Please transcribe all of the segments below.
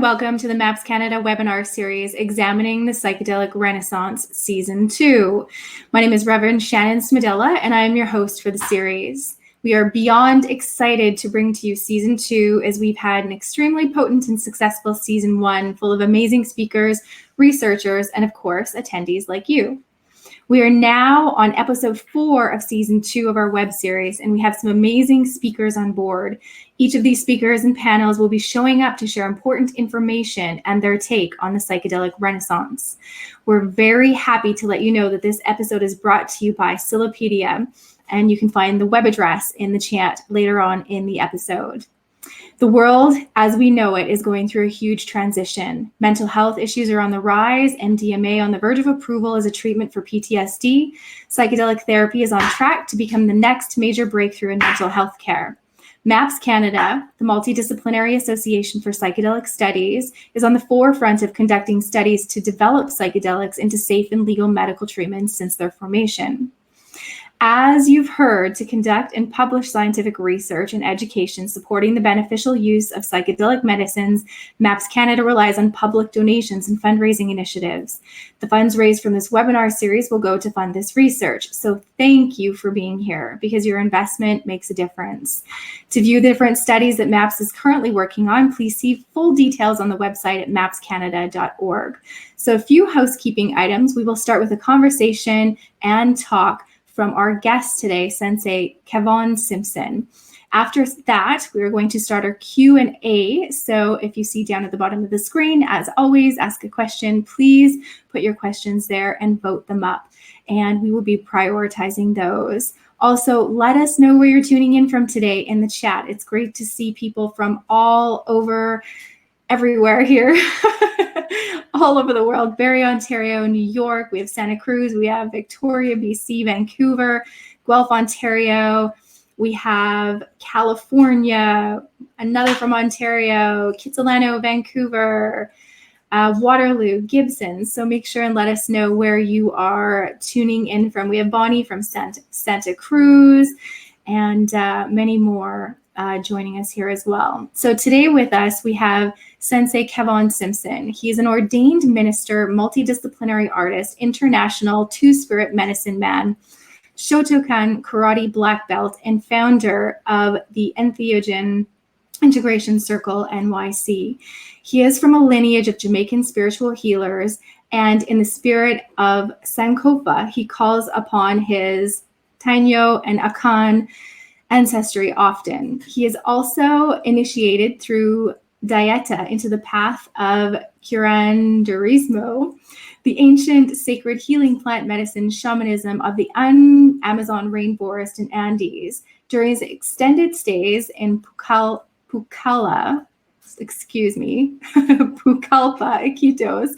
welcome to the MAPS Canada webinar series, Examining the Psychedelic Renaissance, Season 2. My name is Reverend Shannon Smedella, and I am your host for the series. We are beyond excited to bring to you Season 2, as we've had an extremely potent and successful Season 1 full of amazing speakers, researchers, and of course, attendees like you. We are now on episode 4 of season 2 of our web series, and we have some amazing speakers on board. Each of these speakers and panels will be showing up to share important information and their take on the psychedelic renaissance. We're very happy to let you know that this episode is brought to you by Silopedia, and you can find the web address in the chat later on in the episode. The world, as we know it, is going through a huge transition. Mental health issues are on the rise, MDMA on the verge of approval as a treatment for PTSD. Psychedelic therapy is on track to become the next major breakthrough in mental health care. MAPS Canada, the Multidisciplinary Association for Psychedelic Studies, is on the forefront of conducting studies to develop psychedelics into safe and legal medical treatments since their formation. As you've heard, to conduct and publish scientific research and education supporting the beneficial use of psychedelic medicines, MAPS Canada relies on public donations and fundraising initiatives. The funds raised from this webinar series will go to fund this research. So thank you for being here, because your investment makes a difference. To view the different studies that MAPS is currently working on, please see full details on the website at mapscanada.org. So a few housekeeping items. We will start with a conversation and talk from our guest today, Sensei Kevon Simpson. After that, we are going to start our Q&A. So if you see down at the bottom of the screen, as always, ask a question, please put your questions there and vote them up. And we will be prioritizing those. Also, let us know where you're tuning in from today in the chat. It's great to see people from all over, everywhere here. All over the world, Barrie, Ontario, New York, we have Santa Cruz, we have Victoria, BC, Vancouver, Guelph, Ontario, we have California, another from Ontario, Kitsilano, Vancouver, Waterloo, Gibson. So make sure and let us know where you are tuning in from. We have Bonnie from Santa Cruz, and many more joining us here as well. So today with us, we have Sensei Kevon Simpson. He is an ordained minister, multidisciplinary artist, international two-spirit medicine man, Shotokan karate black belt, and founder of the Entheogen Integration Circle NYC. He is from a lineage of Jamaican spiritual healers, and in the spirit of Sankofa, he calls upon his Taino and Akan ancestry often. He is also initiated through Dieta into the path of curanderismo, the ancient sacred healing plant medicine shamanism of the Amazon rainforest and Andes. During his extended stays in Pucallpa, Iquitos,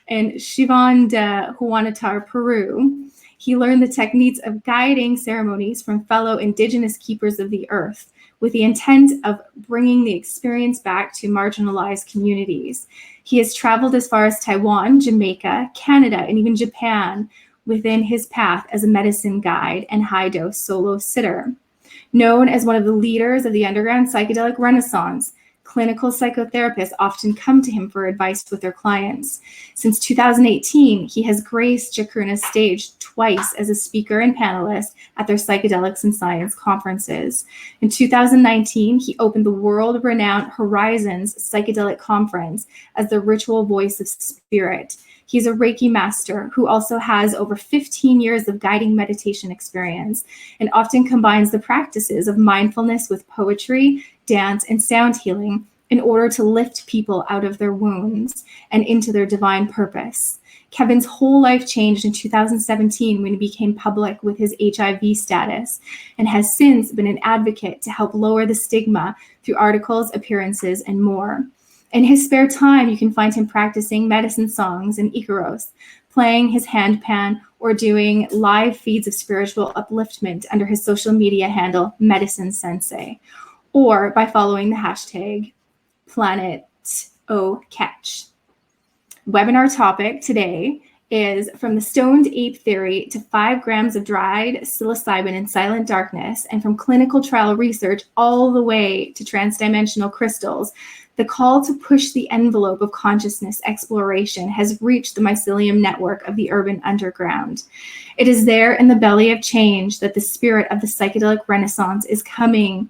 and Chivan de Huanatar, Peru, he learned the techniques of guiding ceremonies from fellow indigenous keepers of the earth, with the intent of bringing the experience back to marginalized communities. He has traveled as far as Taiwan, Jamaica, Canada, and even Japan within his path as a medicine guide and high-dose solo sitter. Known as one of the leaders of the underground psychedelic renaissance, clinical psychotherapists often come to him for advice with their clients. Since 2018, he has graced Chakruna's stage twice as a speaker and panelist at their Psychedelics and Science conferences. In 2019, he opened the world-renowned Horizons Psychedelic Conference as the ritual voice of spirit. He's a Reiki master who also has over 15 years of guiding meditation experience and often combines the practices of mindfulness with poetry, dance, and sound healing in order to lift people out of their wounds and into their divine purpose. Kevin's whole life changed in 2017 when he became public with his HIV status, and has since been an advocate to help lower the stigma through articles, appearances, and more. In his spare time, you can find him practicing medicine songs in Icaros, playing his handpan, or doing live feeds of spiritual upliftment under his social media handle, Medicine Sensei, or by following the hashtag planetocatch. Webinar topic today is From the Stoned Ape Theory to 5 grams of dried psilocybin in silent darkness, and from clinical trial research all the way to transdimensional crystals, The call to push the envelope of consciousness exploration has reached the mycelium network of the urban underground. It is there in the belly of change that the spirit of the psychedelic renaissance is coming,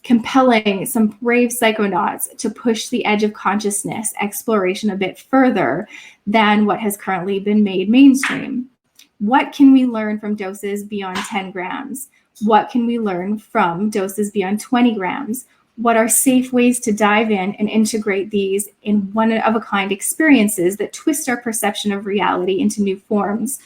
compelling some brave psychonauts to push the edge of consciousness exploration a bit further than what has currently been made mainstream. What can we learn from doses beyond 10 grams? What can we learn from doses beyond 20 grams? What are safe ways to dive in and integrate these in one-of-a-kind experiences that twist our perception of reality into new forms?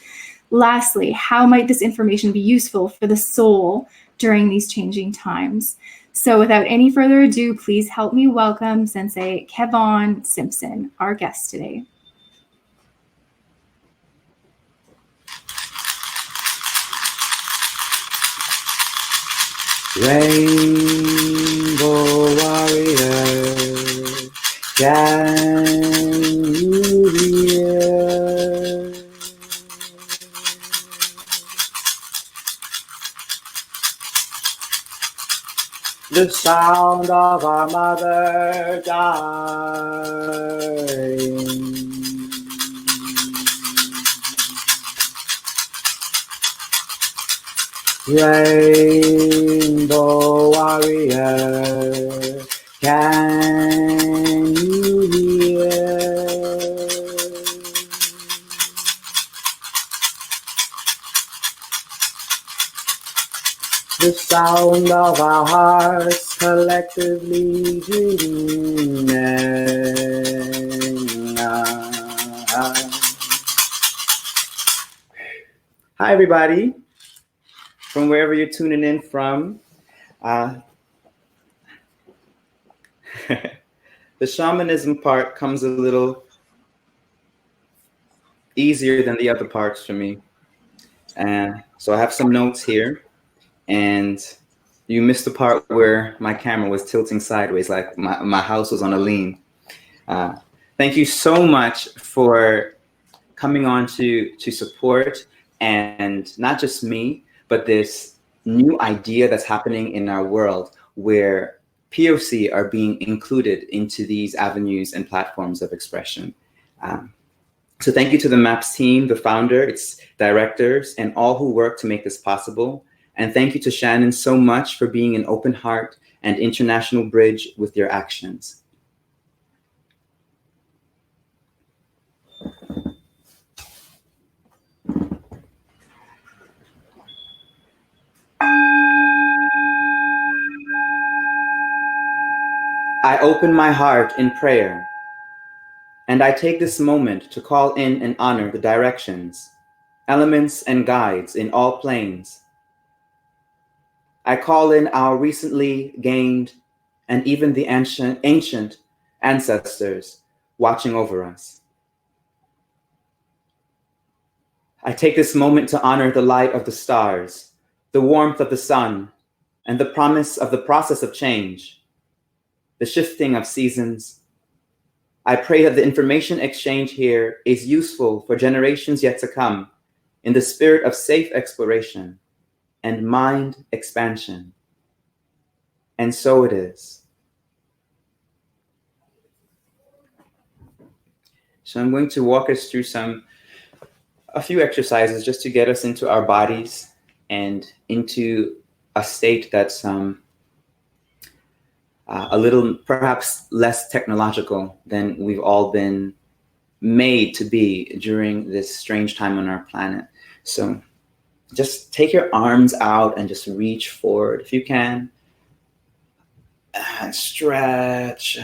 Lastly, how might this information be useful for the soul during these changing times? So without any further ado, please help me welcome Sensei Kevon Simpson, our guest today. Rainbow warrior, can you hear the sound of our mother dying? Rainbow warrior, can you hear the sound of our hearts collectively dreaming? Hi, everybody. From wherever you're tuning in from. The shamanism part comes a little easier than the other parts for me. So I have some notes here, and you missed the part where my camera was tilting sideways, like my house was on a lean. Thank you so much for coming on to support, and not just me, but this new idea that's happening in our world where POC are being included into these avenues and platforms of expression. So thank you to the MAPS team, the founder, its directors, and all who work to make this possible. And thank you to Shannon so much for being an open heart and international bridge with your actions. I open my heart in prayer, and I take this moment to call in and honor the directions, elements, and guides in all planes. I call in our recently gained and even the ancient ancestors watching over us. I take this moment to honor the light of the stars, the warmth of the sun, and the promise of the process of change, the shifting of seasons. I pray that the information exchange here is useful for generations yet to come in the spirit of safe exploration and mind expansion. And so it is. So I'm going to walk us through a few exercises just to get us into our bodies and into a state that's a little perhaps less technological than we've all been made to be during this strange time on our planet. So just take your arms out and just reach forward if you can. And stretch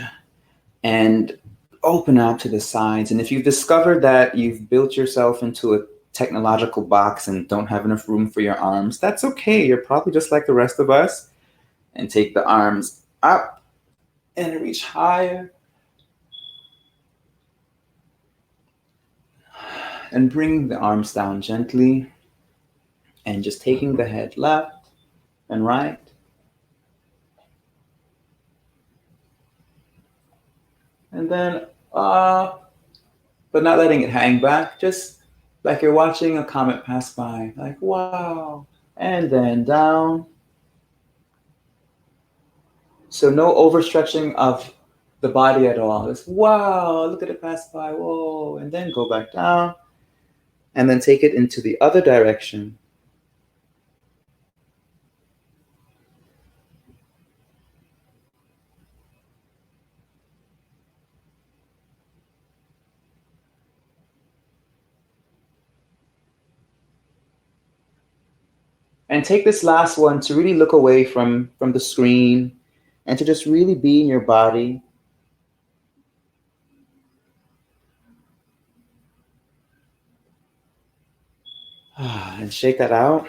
and open up to the sides. And if you've discovered that you've built yourself into a technological box and don't have enough room for your arms, that's okay. You're probably just like the rest of us. And take the arms up and reach higher. And bring the arms down gently. And just taking the head left and right. And then up, but not letting it hang back, just like you're watching a comet pass by, like, wow. And then down. So no overstretching of the body at all. It's, wow, look at it pass by, whoa, and then go back down, and then take it into the other direction. And take this last one to really look away from the screen and to just really be in your body. And shake that out.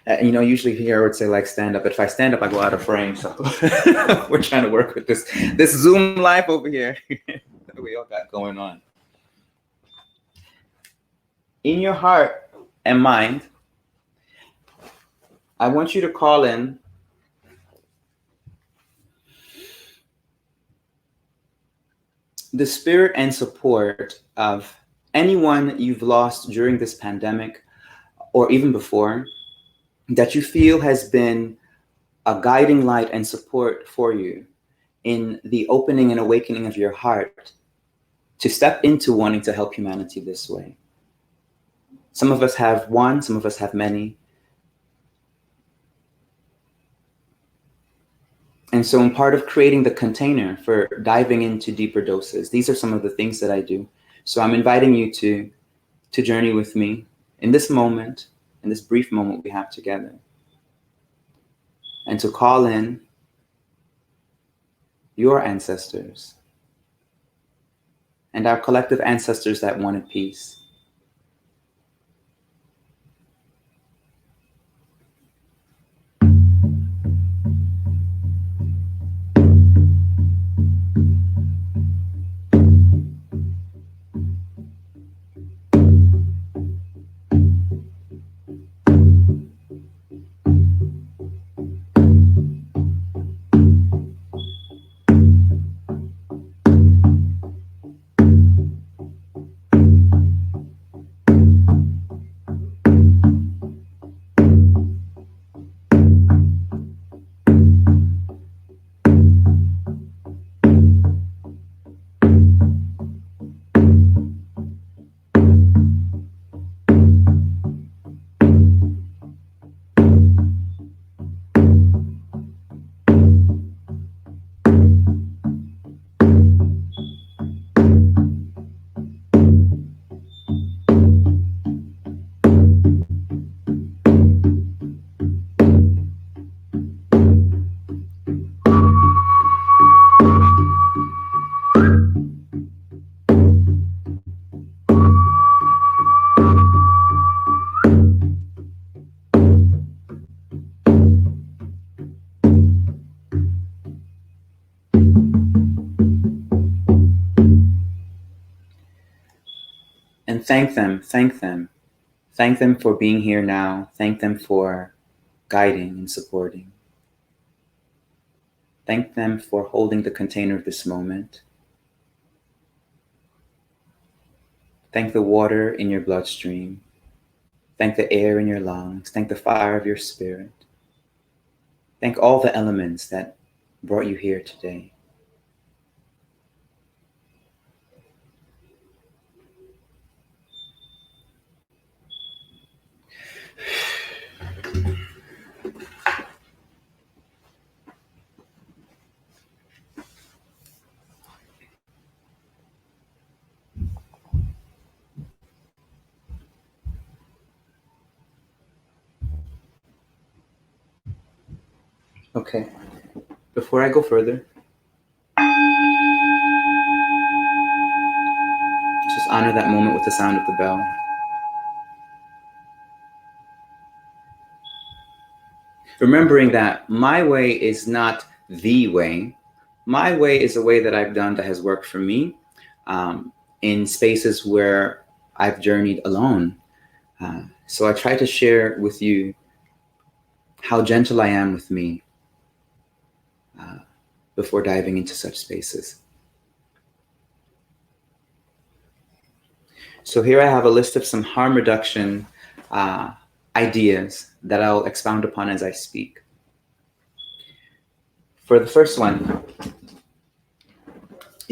Usually here I would say like stand up, but if I stand up, I go out of frame. So we're trying to work with this Zoom life over here that we all got going on. In your heart and mind, I want you to call in the spirit and support of anyone you've lost during this pandemic or even before, that you feel has been a guiding light and support for you in the opening and awakening of your heart to step into wanting to help humanity this way. Some of us have one, some of us have many. And so in part of creating the container for diving into deeper doses, these are some of the things that I do. So I'm inviting you to journey with me in this moment, in this brief moment we have together, and to call in your ancestors and our collective ancestors that wanted peace. And thank them for being here now. Thank them for guiding and supporting. Thank them for holding the container of this moment. Thank the water in your bloodstream. Thank the air in your lungs. Thank the fire of your spirit. Thank all the elements that brought you here today. Okay, before I go further, just honor that moment with the sound of the bell. Remembering that my way is not the way. My way is a way that I've done that has worked for me in spaces where I've journeyed alone. So I try to share with you how gentle I am with me before diving into such spaces. So here I have a list of some harm reduction ideas that I'll expound upon as I speak. For the first one,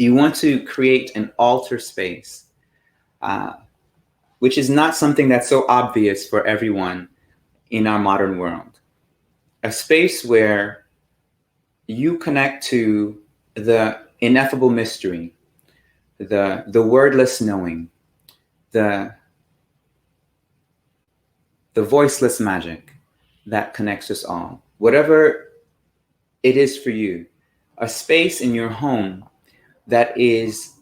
You want to create an altar space, which is not something that's so obvious for everyone in our modern world. A space where you connect to the ineffable mystery, the wordless knowing, the voiceless magic that connects us all. Whatever it is for you, a space in your home that is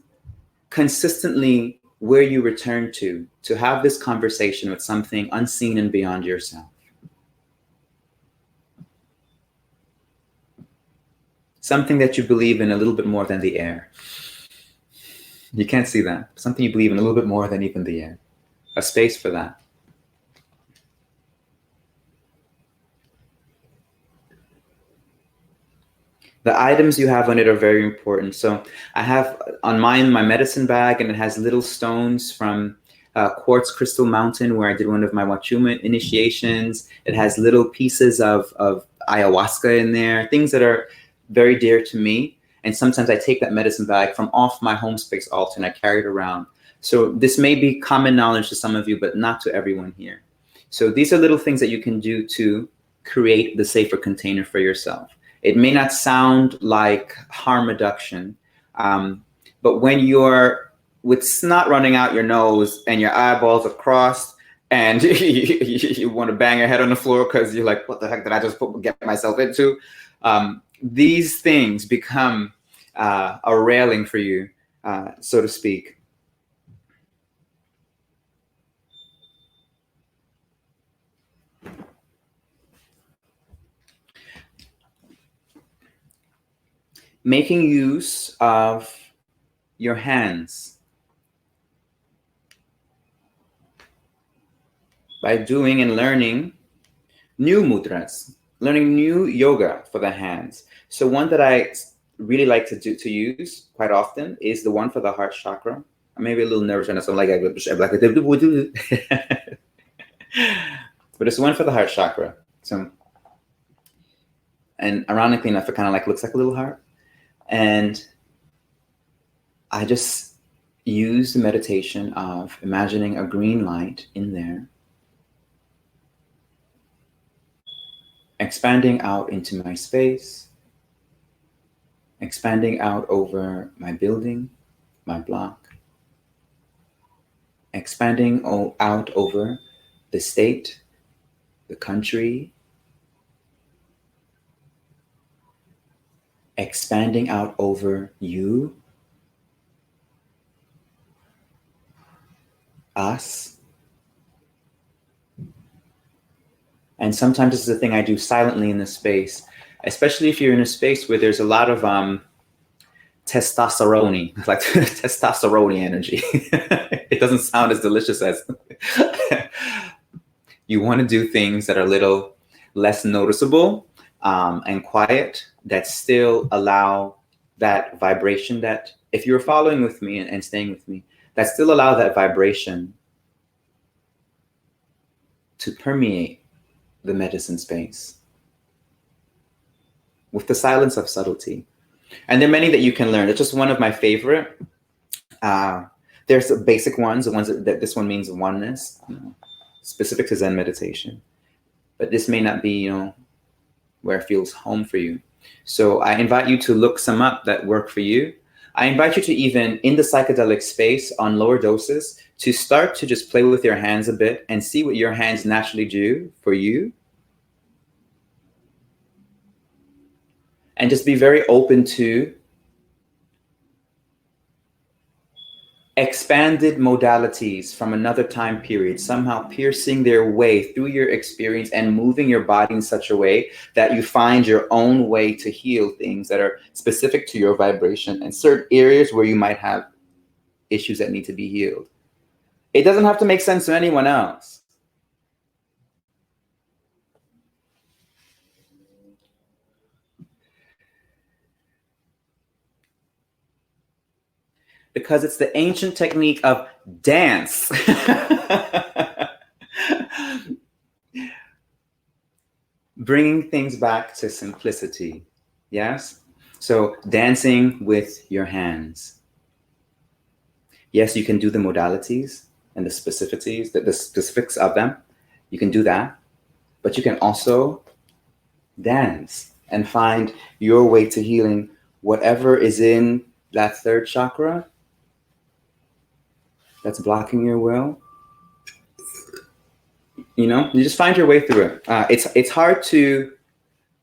consistently where you return to have this conversation with something unseen and beyond yourself. Something that you believe in a little bit more than the air. You can't see that. Something you believe in a little bit more than even the air. A space for that. The items you have on it are very important. So I have on mine my medicine bag, and it has little stones from Quartz Crystal Mountain, where I did one of my Wachuma initiations. It has little pieces of ayahuasca in there, things that are very dear to me. And sometimes I take that medicine bag from off my home space altar and I carry it around. So this may be common knowledge to some of you, but not to everyone here. So these are little things that you can do to create the safer container for yourself. It may not sound like harm reduction, but when you're with snot running out your nose and your eyeballs are crossed and you want to bang your head on the floor because you're like, what the heck did I just get myself into? These things become a railing for you, so to speak. Making use of your hands by doing and learning new mudras, learning new yoga for the hands. So one that I really like to use quite often is the one for the heart chakra. I'm maybe a little nervous and so like, but it's the one for the heart chakra. So, and ironically enough, it kind of like looks like a little heart. And I just use the meditation of imagining a green light in there, expanding out into my space, expanding out over my building, my block, expanding out over the state, the country, expanding out over you, us. And sometimes this is a thing I do silently in the space, especially if you're in a space where there's a lot of testosterone, like testosterone energy. It doesn't sound as delicious as you want to do things that are a little less noticeable and quiet, that still allow that vibration, that if you're following with me and staying with me, that still allow that vibration to permeate the medicine space with the silence of subtlety. And there are many that you can learn. It's just one of my favorite. There's the basic ones, the ones that this one means oneness, specific to Zen meditation. But this may not be, where it feels home for you. So I invite you to look some up that work for you. I invite you to even, in the psychedelic space on lower doses, to start to just play with your hands a bit and see what your hands naturally do for you. And just be very open to expanded modalities from another time period, somehow piercing their way through your experience and moving your body in such a way that you find your own way to heal things that are specific to your vibration and certain areas where you might have issues that need to be healed. It doesn't have to make sense to anyone else. Because it's the ancient technique of dance. Bringing things back to simplicity. Yes? So dancing with your hands. Yes, you can do the modalities and the specificities, the specifics of them. You can do that, but you can also dance and find your way to healing whatever is in that third chakra that's blocking your will. You just find your way through it. It's hard to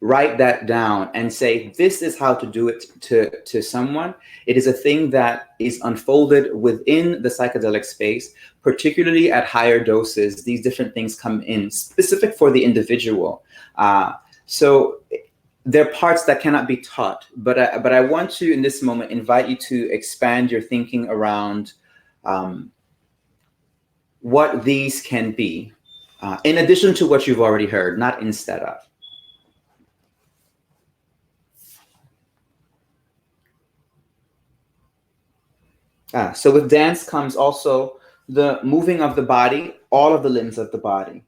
write that down and say this is how to do it to someone. It is a thing that is unfolded within the psychedelic space, particularly at higher doses. These different things come in specific for the individual. So there are parts that cannot be taught, but I want to, in this moment, invite you to expand your thinking around what these can be, in addition to what you've already heard, not instead of. So with dance comes also the moving of the body, all of the limbs of the body.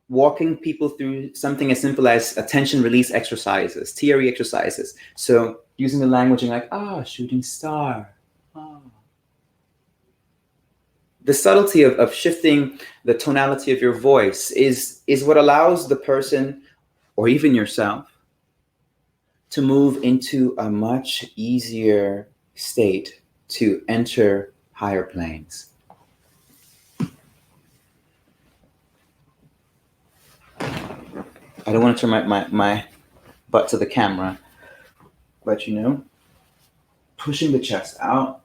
Walking people through something as simple as attention release exercises, TRE exercises. So using the languaging like, shooting star. The subtlety of shifting the tonality of your voice is what allows the person, or even yourself, to move into a much easier state to enter higher planes. I don't want to turn my butt to the camera, but pushing the chest out,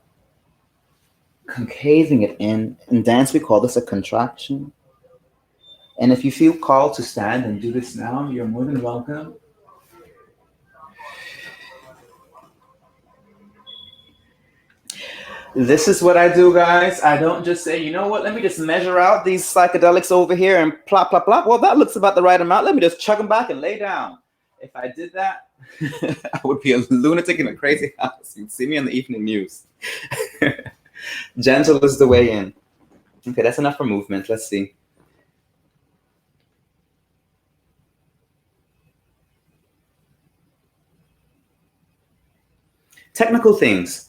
concaving it in. In dance, we call this a contraction. And if you feel called to stand and do this now, you're more than welcome. This is what I do, guys. I don't just say, you know what, let me just measure out these psychedelics over here and plop, plop, plop. Well, that looks about the right amount. Let me just chuck them back and lay down. If I did that, I would be a lunatic in a crazy house. You'd see me on the evening news. Gentle is the way in. Okay, that's enough for movement. Let's see. Technical things.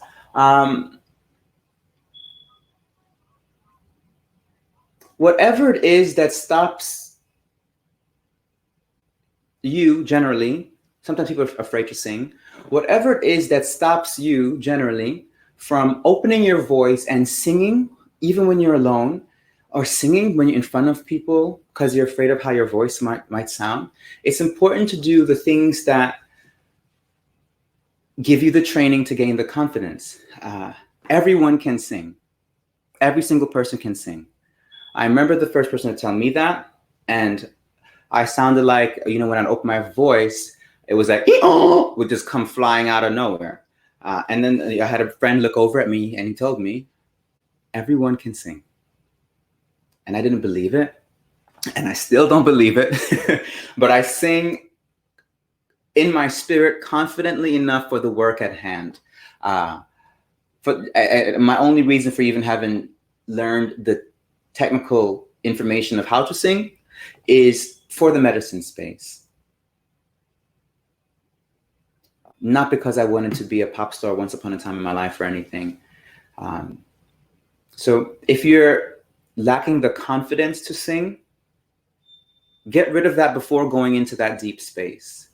Whatever it is that stops you generally, sometimes people are afraid to sing, whatever it is that stops you generally from opening your voice and singing, even when you're alone, or singing when you're in front of people because you're afraid of how your voice might sound, it's important to do the things that give you the training to gain the confidence. Everyone can sing. Every single person can sing. I remember the first person to tell me that, and I sounded like, when I opened my voice, it was like, would just come flying out of nowhere. And then I had a friend look over at me and he told me, everyone can sing. And I didn't believe it. And I still don't believe it. But I sing in my spirit confidently enough for the work at hand. My only reason for even having learned the technical information of how to sing is for the medicine space. Not because I wanted to be a pop star once upon a time in my life or anything. So if you're lacking the confidence to sing, get rid of that before going into that deep space.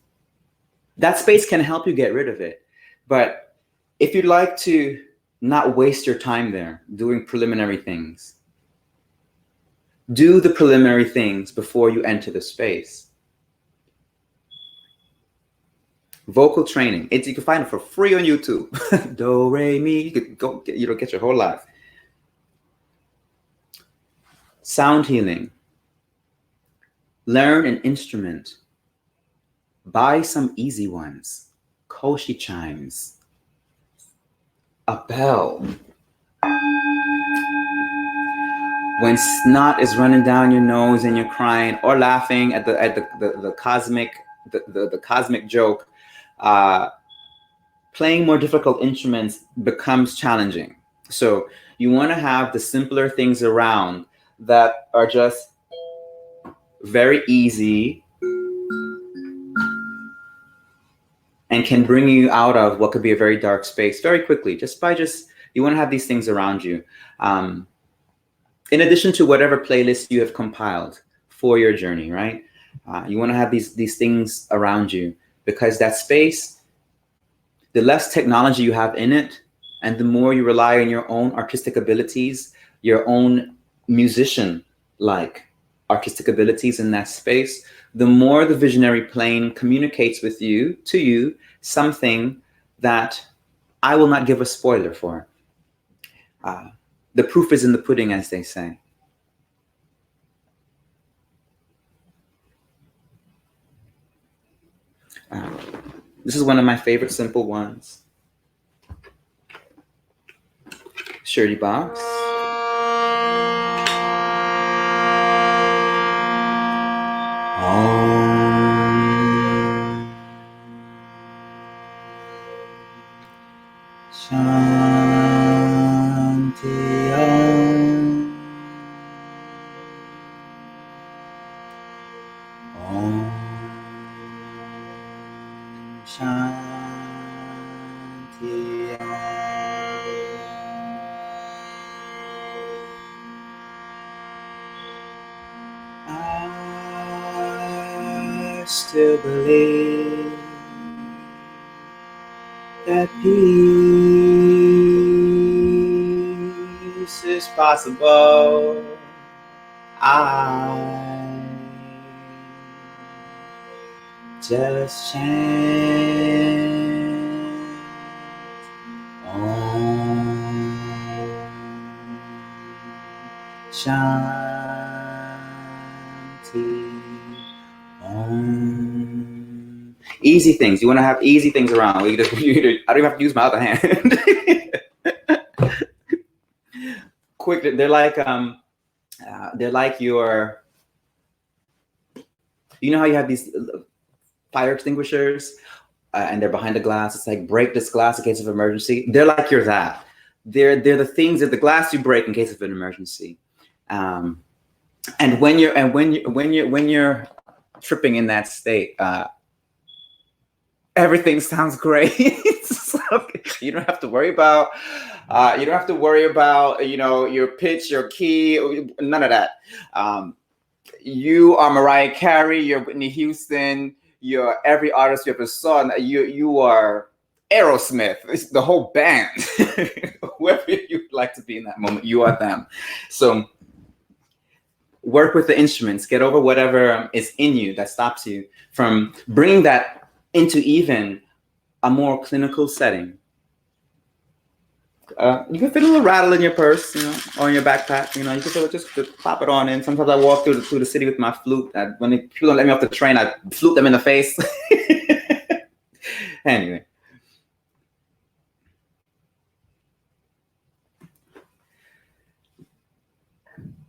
That space can help you get rid of it. But if you'd like to not waste your time there doing preliminary things, do the preliminary things before you enter the space. Vocal training. You can find it for free on YouTube. Do, re, mi. You could go get your whole life. Sound healing. Learn an instrument. Buy some easy ones. Koshi chimes. A bell. When snot is running down your nose and you're crying or laughing at the cosmic joke, playing more difficult instruments becomes challenging. So you want to have the simpler things around that are just very easy and can bring you out of what could be a very dark space very quickly, you want to have these things around you. In addition to whatever playlist you have compiled for your journey, right? You want to have these things around you, because that space, the less technology you have in it, and the more you rely on your own artistic abilities, your own musician-like artistic abilities in that space, the more the visionary plane communicates with you, to you, something that I will not give a spoiler for. The proof is in the pudding, as they say. This is one of my favorite simple ones. Shirty box. Om Shanti Om. Om Shanti Om. I still believe that peace is possible. I just chant Om Shanti Om. Easy things. You want to have easy things around. I don't even have to use my other hand. Quick. They're like your. You know how you have these fire extinguishers, and they're behind the glass. It's like, break this glass in case of emergency. They're like you're that. They're the things that the glass you break in case of an emergency. And when you're tripping in that state, everything sounds great. So you don't have to worry about your pitch, your key, none of that. You are Mariah Carey, you're Whitney Houston, you're every artist you ever saw. You are Aerosmith. It's the whole band. Whoever you'd like to be in that moment, you are them. So work with the instruments. Get over whatever is in you that stops you from bringing that into even a more clinical setting. You can fit a little rattle in your purse, or in your backpack. You can just pop it on in. Sometimes I walk through the city with my flute. When people don't let me off the train, I flute them in the face. Anyway.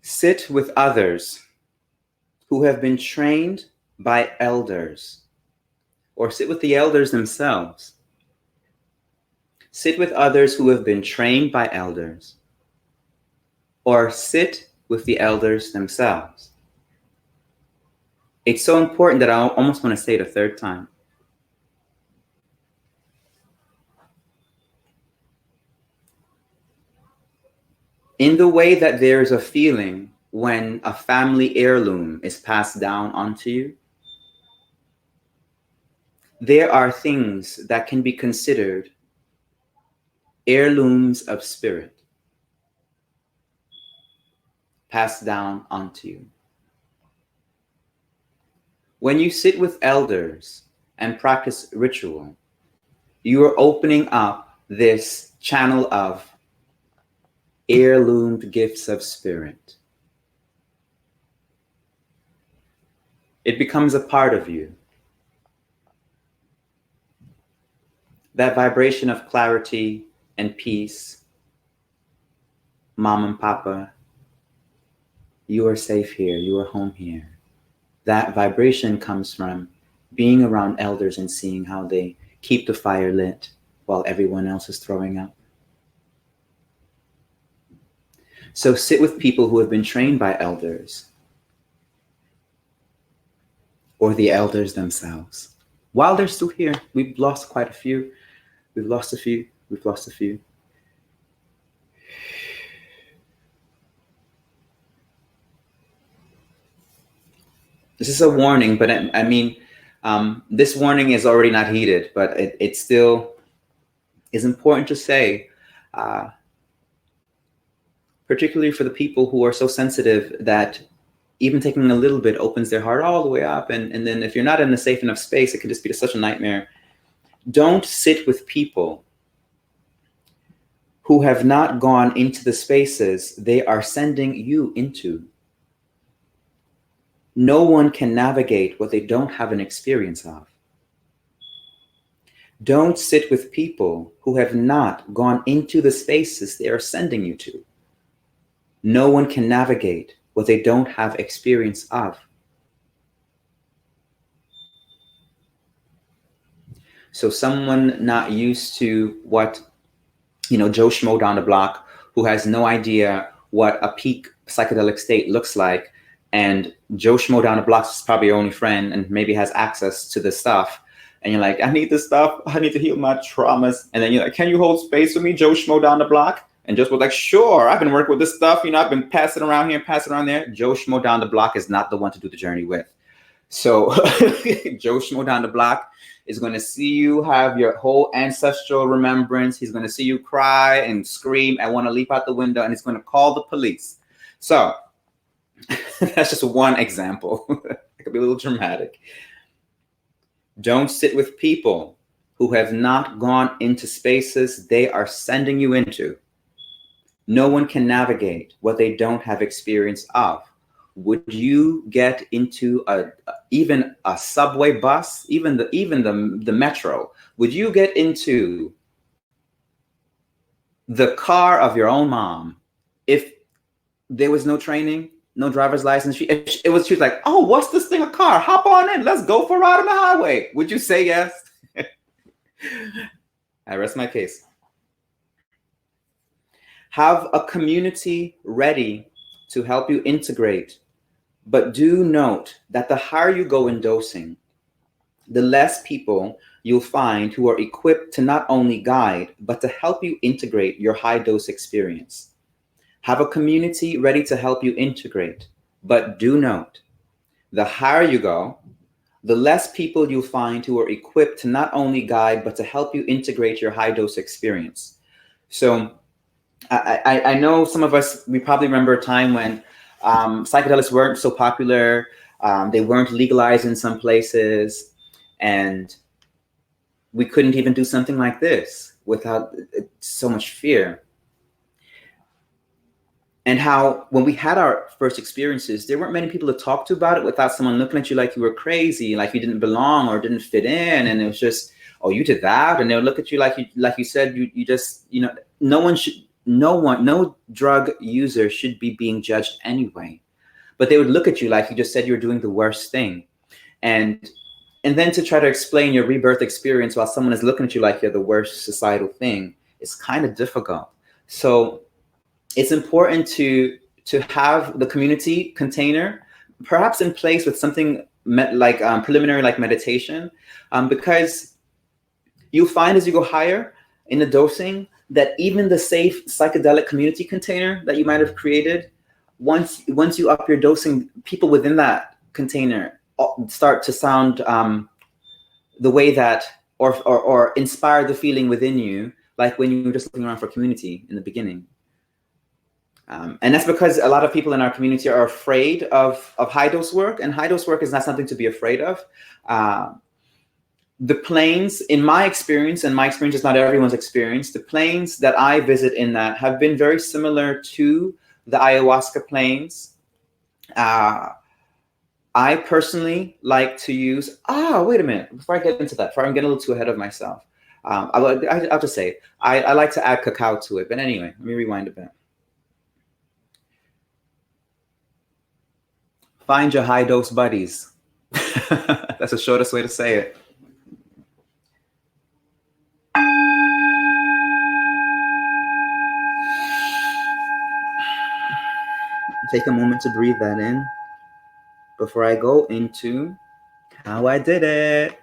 Sit with others who have been trained by elders, or sit with the elders themselves. Sit with others who have been trained by elders, or sit with the elders themselves. It's so important that I almost want to say it a third time. In the way that there's a feeling when a family heirloom is passed down onto you, there are things that can be considered heirlooms of spirit passed down onto you. When you sit with elders and practice ritual, you are opening up this channel of heirloomed gifts of spirit. It becomes a part of you. That vibration of clarity and peace. Mom and Papa, you are safe here, you are home here. That vibration comes from being around elders and seeing how they keep the fire lit while everyone else is throwing up. So sit with people who have been trained by elders, or the elders themselves. while they're still here. We've lost quite a few. We've lost a few. We've lost a few. This is a warning, but I mean, this warning is already not heeded, but it still is important to say, particularly for the people who are so sensitive that even taking a little bit opens their heart all the way up. And then if you're not in a safe enough space, it can just be such a nightmare. Don't sit with people who have not gone into the spaces they are sending you into. No one can navigate what they don't have an experience of. Don't sit with people who have not gone into the spaces they are sending you to. No one can navigate what they don't have experience of. So someone not used to what, Joe Schmo down the block, who has no idea what a peak psychedelic state looks like, and Joe Schmo down the block is probably your only friend and maybe has access to this stuff. And you're like, I need this stuff. I need to heal my traumas. And then you're like, can you hold space for me, Joe Schmo down the block? And Joe was like, sure, I've been working with this stuff. I've been passing around here, passing around there. Joe Schmo down the block is not the one to do the journey with. So Joe Schmo down the block is going to see you have your whole ancestral remembrance. He's going to see you cry and scream and want to leap out the window, and he's going to call the police. So that's just one example. It could be a little dramatic. Don't sit with people who have not gone into spaces they are sending you into. No one can navigate what they don't have experience of. Would you get into even a subway bus, even the metro? Would you get into the car of your own mom if there was no training, no driver's license? She was like, oh, what's this thing, a car? Hop on in. Let's go for a ride on the highway. Would you say yes? I rest my case. Have a community ready to help you integrate. But do note that the higher you go in dosing, the less people you'll find who are equipped to not only guide, but to help you integrate your high dose experience. Have a community ready to help you integrate. But do note, the higher you go, the less people you'll find who are equipped to not only guide, but to help you integrate your high dose experience. So I know some of us, we probably remember a time when psychedelics weren't so popular. They weren't legalized in some places. And we couldn't even do something like this without so much fear. And how when we had our first experiences, there weren't many people to talk to about it without someone looking at you like you were crazy, like you didn't belong or didn't fit in. And it was just, oh, you did that? And they'll look at you like you said, you just, no drug user should be being judged anyway. But they would look at you like you just said you're doing the worst thing. And then to try to explain your rebirth experience while someone is looking at you like you're the worst societal thing is kind of difficult. So it's important to have the community container perhaps in place with something like preliminary, like meditation, because you'll find as you go higher in the dosing that even the safe psychedelic community container that you might have created, once you up your dosing, people within that container start to sound the way that, or inspire the feeling within you, like when you were just looking around for community in the beginning. And that's because a lot of people in our community are afraid of high dose work, and high dose work is not something to be afraid of. The planes, in my experience, and my experience is not everyone's experience, the planes that I visit in that have been very similar to the ayahuasca planes. I personally like to use, wait a minute, before I get into that, before I'm getting a little too ahead of myself, I'll just say, I like to add cacao to it. But anyway, let me rewind a bit. Find your high dose buddies. That's the shortest way to say it. Take a moment to breathe that in before I go into how I did it.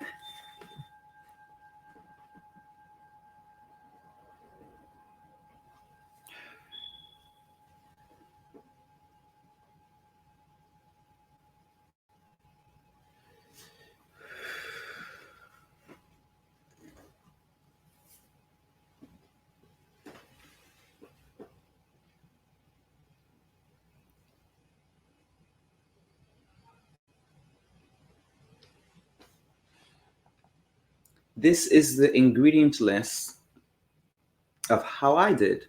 This is the ingredient list of how I did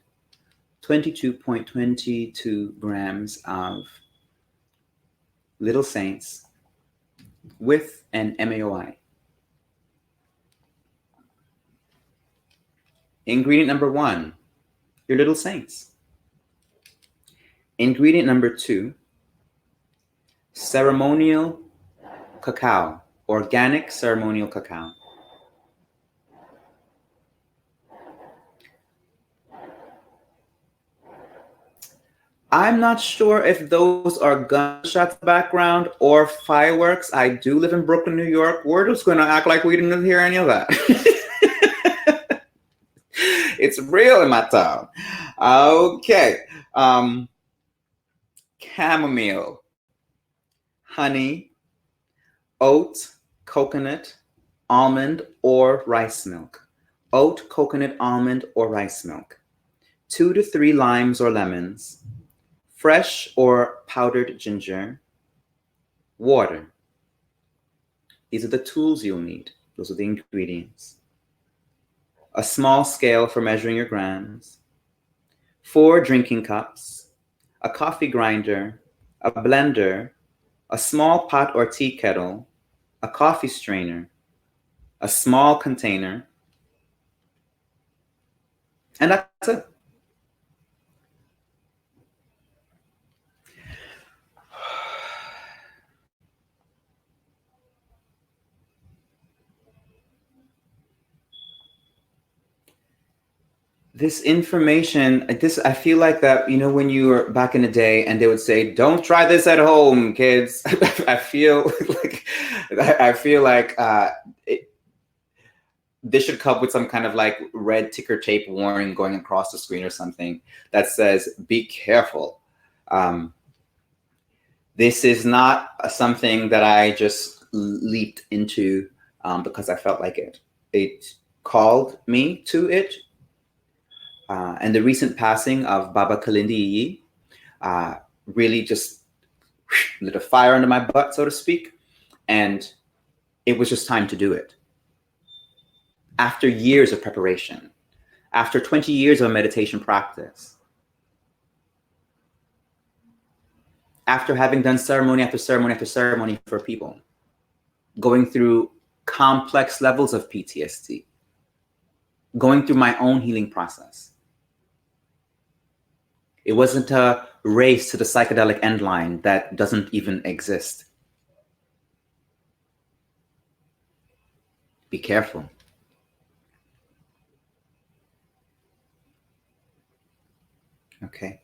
22.22 grams of Little Saints with an MAOI. Ingredient number 1, your Little Saints. Ingredient number 2, ceremonial cacao, organic ceremonial cacao. I'm not sure if those are gunshots in the background or fireworks. I do live in Brooklyn, New York. We're just going to act like we didn't hear any of that. It's real in my town. Okay. Chamomile, honey, oat, coconut, almond, or rice milk. Oat, coconut, almond, or rice milk. 2 to 3 limes or lemons. Fresh or powdered ginger. Water. These are the tools you'll need. Those are the ingredients. A small scale for measuring your grams. 4 drinking cups. A coffee grinder. A blender. A small pot or tea kettle. A coffee strainer. A small container. And that's it. This information, I feel like that, you know, when you were back in the day and they would say, don't try this at home, kids. I feel like they should come with some kind of like red ticker tape warning going across the screen or something that says, be careful. This is not something that I just leaped into because I felt like it. It called me to it. And the recent passing of Baba Kalindi really just lit a fire under my butt, so to speak. And it was just time to do it. After years of preparation, after 20 years of meditation practice, after having done ceremony after ceremony after ceremony for people, going through complex levels of PTSD, going through my own healing process. It wasn't a race to the psychedelic end line that doesn't even exist. Be careful. Okay.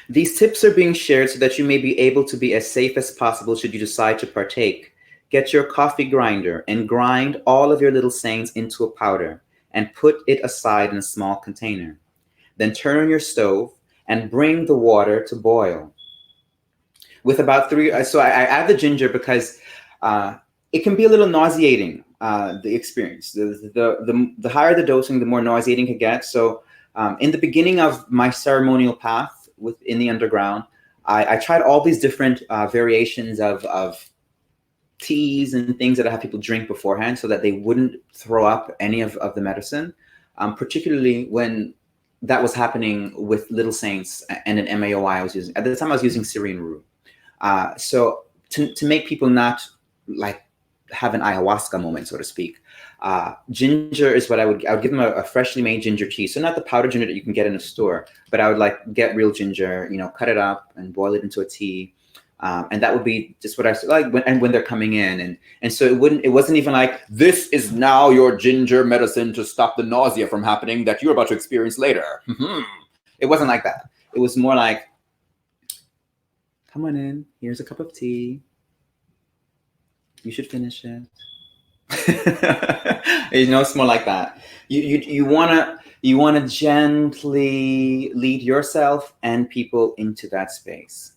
These tips are being shared so that you may be able to be as safe as possible should you decide to partake. Get your coffee grinder and grind all of your little saints into a powder and put it aside in a small container. Then turn on your stove and bring the water to boil. With about 3, so I add the ginger because it can be a little nauseating, the experience. The higher the dosing, the more nauseating it can get. So in the beginning of my ceremonial path within the underground, I tried all these different variations of teas and things that I have people drink beforehand so that they wouldn't throw up any of the medicine, particularly when that was happening with Little Saints and an MAOI I was using. At the time I was using Syrian rue. So to make people not like have an ayahuasca moment, so to speak, ginger is what I would give them a freshly made ginger tea. So not the powdered ginger that you can get in a store, but I would like get real ginger, you know, cut it up and boil it into a tea. And that would be just what I like when they're coming in. And so it wasn't even like, this is now your ginger medicine to stop the nausea from happening that you're about to experience later. It wasn't like that. It was more like, come on in, here's a cup of tea. You should finish it. You know, it's more like that. You wanna gently lead yourself and people into that space.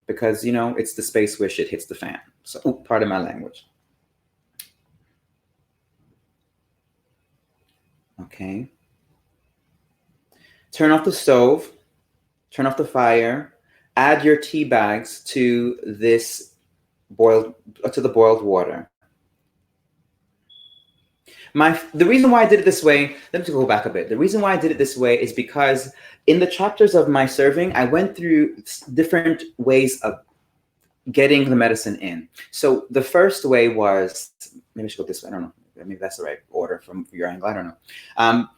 Because, you know, it's the space where shit hits the fan. So, pardon my language. Okay. Turn off the stove, turn off the fire, add your tea bags to the boiled water. The reason why I did it this way, let me go back a bit. The reason why I did it this way is because in the chapters of my serving, I went through different ways of getting the medicine in. So the first way was, maybe I should go this way. I don't know. Maybe that's the right order from your angle. I don't know.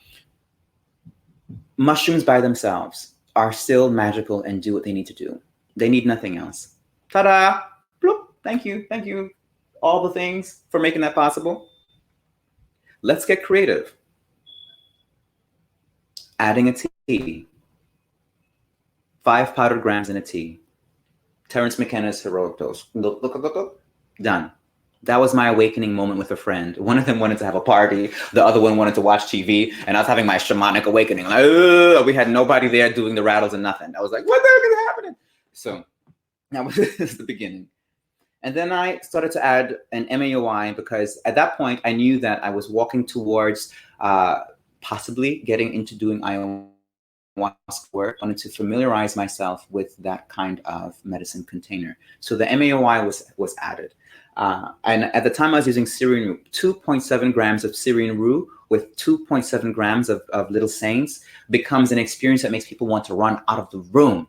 Mushrooms by themselves are still magical and do what they need to do. They need nothing else. Ta-da! Bloop. Thank you. Thank you. All the things for making that possible. Let's get creative. Adding a tea. 5 powdered grams in a tea. Terence McKenna's heroic dose. Look. Done. That was my awakening moment with a friend. One of them wanted to have a party. The other one wanted to watch TV. And I was having my shamanic awakening. Like, we had nobody there doing the rattles and nothing. I was like, what the heck is happening? So that was the beginning. And then I started to add an MAOI because at that point, I knew that I was walking towards possibly getting into doing ayahuasca work. I wanted to familiarize myself with that kind of medicine container. So the MAOI was added. And at the time I was using Syrian roux, 2.7 grams of Syrian roux with 2.7 grams of Little Saints becomes an experience that makes people want to run out of the room.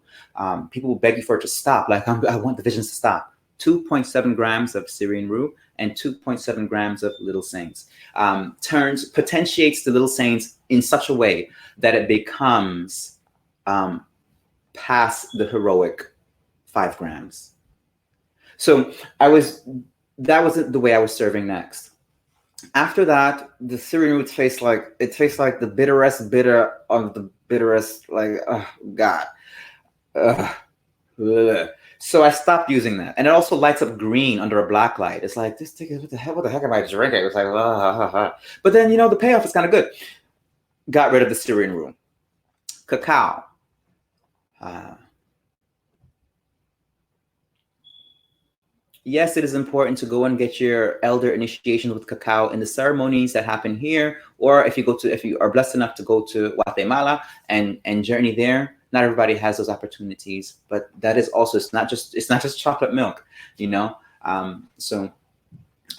People will beg you for it to stop. Like, I want the visions to stop. 2.7 grams of Syrian roux and 2.7 grams of Little Saints potentiates the Little Saints in such a way that it becomes past the heroic 5 grams. So that was the way I was serving next. After that, the Syrian roux tastes like the bitterest bitter of the bitterest, like, oh God. So I stopped using that. And it also lights up green under a black light. It's like, this thing, what the heck am I drinking? It's like, But then, the payoff is kind of good. Got rid of the Syrian roux. Cacao. Yes, it is important to go and get your elder initiation with cacao in the ceremonies that happen here, or if you are blessed enough to go to Guatemala and journey there. Not everybody has those opportunities, but that is also, it's not just chocolate milk, So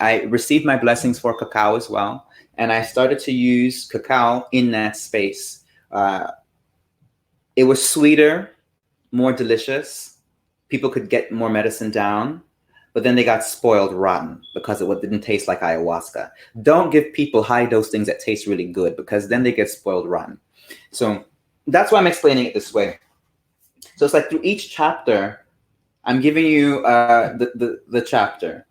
I received my blessings for cacao as well, and I started to use cacao in that space. It was sweeter, more delicious. People could get more medicine down. But then they got spoiled rotten because it didn't taste like ayahuasca. Don't give people high dose things that taste really good, because then they get spoiled rotten. So that's why I'm explaining it this way. So it's like through each chapter, I'm giving you the chapter.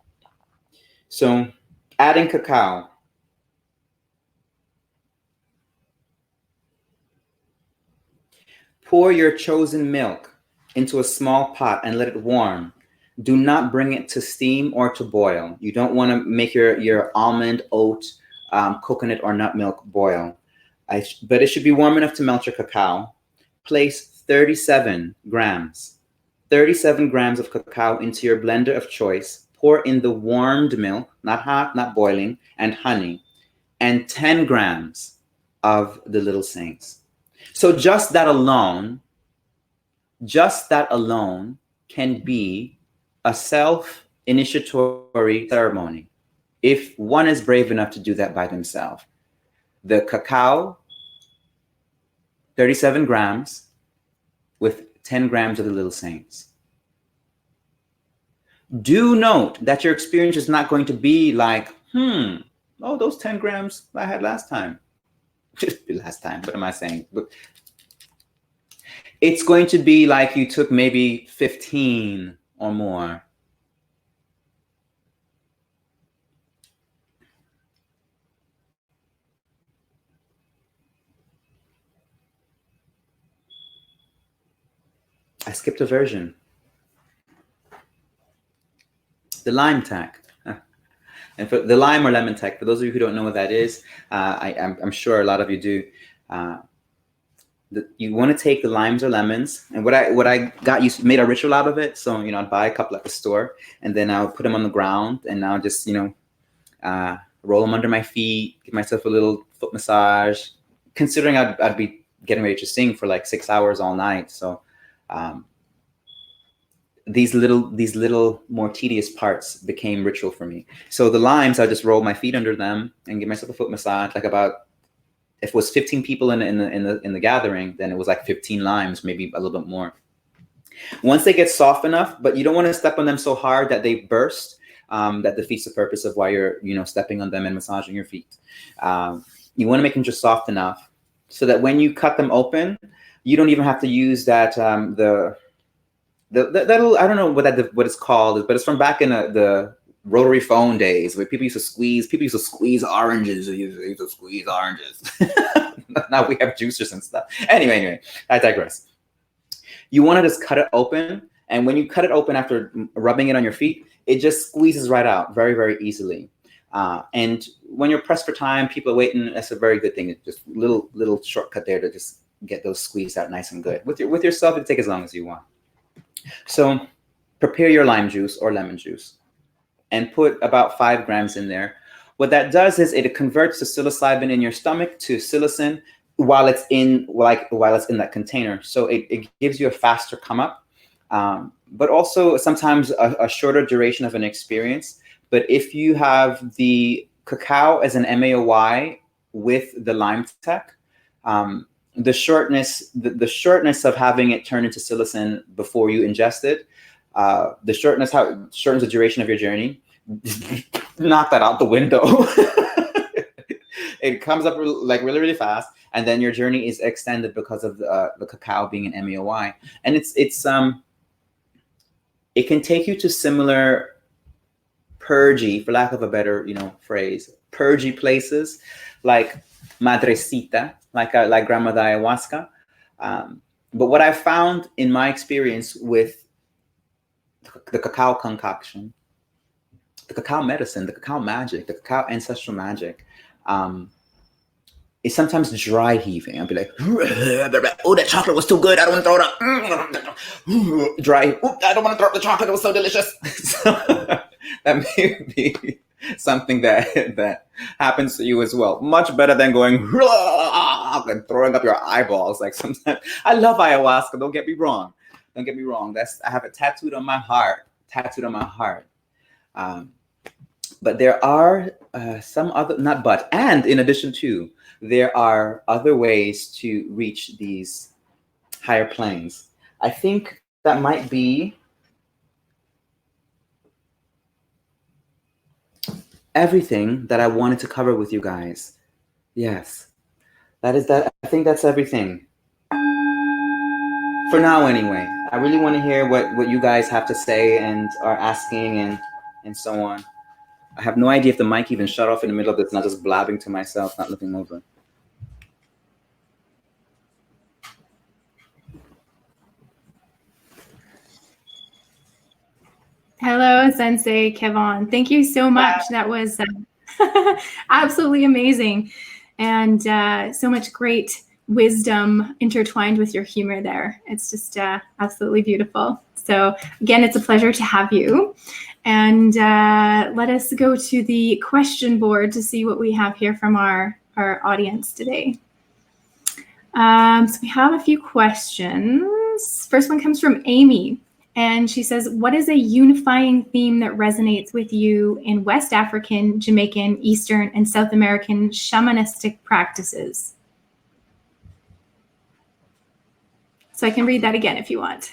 So adding cacao. Pour your chosen milk into a small pot and let it warm. Do not bring it to steam or to boil. You don't want to make your almond, oat, coconut, or nut milk boil. But it should be warm enough to melt your cacao. Place 37 grams of cacao into your blender of choice. Pour in the warmed milk, not hot, not boiling, and honey, and 10 grams of the Little Saints. So just that alone can be a self-initiatory ceremony, if one is brave enough to do that by themselves. The cacao, 37 grams with 10 grams of the Little Saints. Do note that your experience is not going to be like, those 10 grams I had last time. Last time, what am I saying? But it's going to be like you took maybe 15 or more. I skipped a version. The lime tack. And for the lime or lemon tack, for those of you who don't know what that is, I'm sure a lot of you do. You want to take the limes or lemons, and what I got used to, made a ritual out of it. So I'd buy a couple at the store, and then I'll put them on the ground, and I'll just roll them under my feet, give myself a little foot massage. Considering I'd be getting ready to sing for like 6 hours all night, so these little more tedious parts became ritual for me. So the limes, I just roll my feet under them and give myself a foot massage. Like about, if it was 15 people in the gathering, then it was like 15 limes, maybe a little bit more. Once they get soft enough, but you don't want to step on them so hard that they burst. That defeats the purpose of why you're stepping on them and massaging your feet. You want to make them just soft enough so that when you cut them open, you don't even have to use that that'll, I don't know what it's called, but it's from back in the rotary phone days where people used to squeeze oranges. Now we have juicers and stuff. Anyway, I digress. You want to just cut it open, and when you cut it open after rubbing it on your feet, it just squeezes right out very, very easily. And when you're pressed for time, people are waiting, that's a very good thing. It's just little shortcut there to just get those squeezed out nice and good. With yourself, it take as long as you want. So prepare your lime juice or lemon juice and put about 5 grams in there. What that does is it converts the psilocybin in your stomach to psilocin while it's in that container. So it gives you a faster come up, but also sometimes a shorter duration of an experience. But if you have the cacao as an MAOI with the lime tech, the shortness of having it turn into psilocin before you ingest it, the shortness, how it shortens the duration of your journey. Knock that out the window. It comes up like really, really fast, and then your journey is extended because of the cacao being an MAOI. And it can take you to similar purgy, for lack of a better phrase, purgy places like Madrecita, like grandmother ayahuasca. But what I found in my experience with the cacao concoction, the cacao medicine, the cacao magic, the cacao ancestral magic, is sometimes dry heaving. I'll be like, oh, that chocolate was too good. I don't want to throw it up. Dry. Oh, I don't want to throw up the chocolate. It was so delicious. So that may be something that happens to you as well. Much better than going and throwing up your eyeballs. Like sometimes, I love ayahuasca. Don't get me wrong. I have it tattooed on my heart. But there are some other, and in addition to, there are other ways to reach these higher planes. I think that might be everything that I wanted to cover with you guys. Yes, that is that. I think that's everything. For now, anyway. I really want to hear what you guys have to say and are asking and so on. I have no idea if the mic even shut off in the middle of this, not just blabbing to myself, not looking over. Hello, Sensei Kevon. Thank you so much. That was absolutely amazing. And so much great wisdom intertwined with your humor there. It's just absolutely beautiful. So again, it's a pleasure to have you. And let us go to the question board to see what we have here from our audience today. So we have a few questions. First one comes from Amy. And she says, what is a unifying theme that resonates with you in West African, Jamaican, Eastern, and South American shamanistic practices? So I can read that again if you want.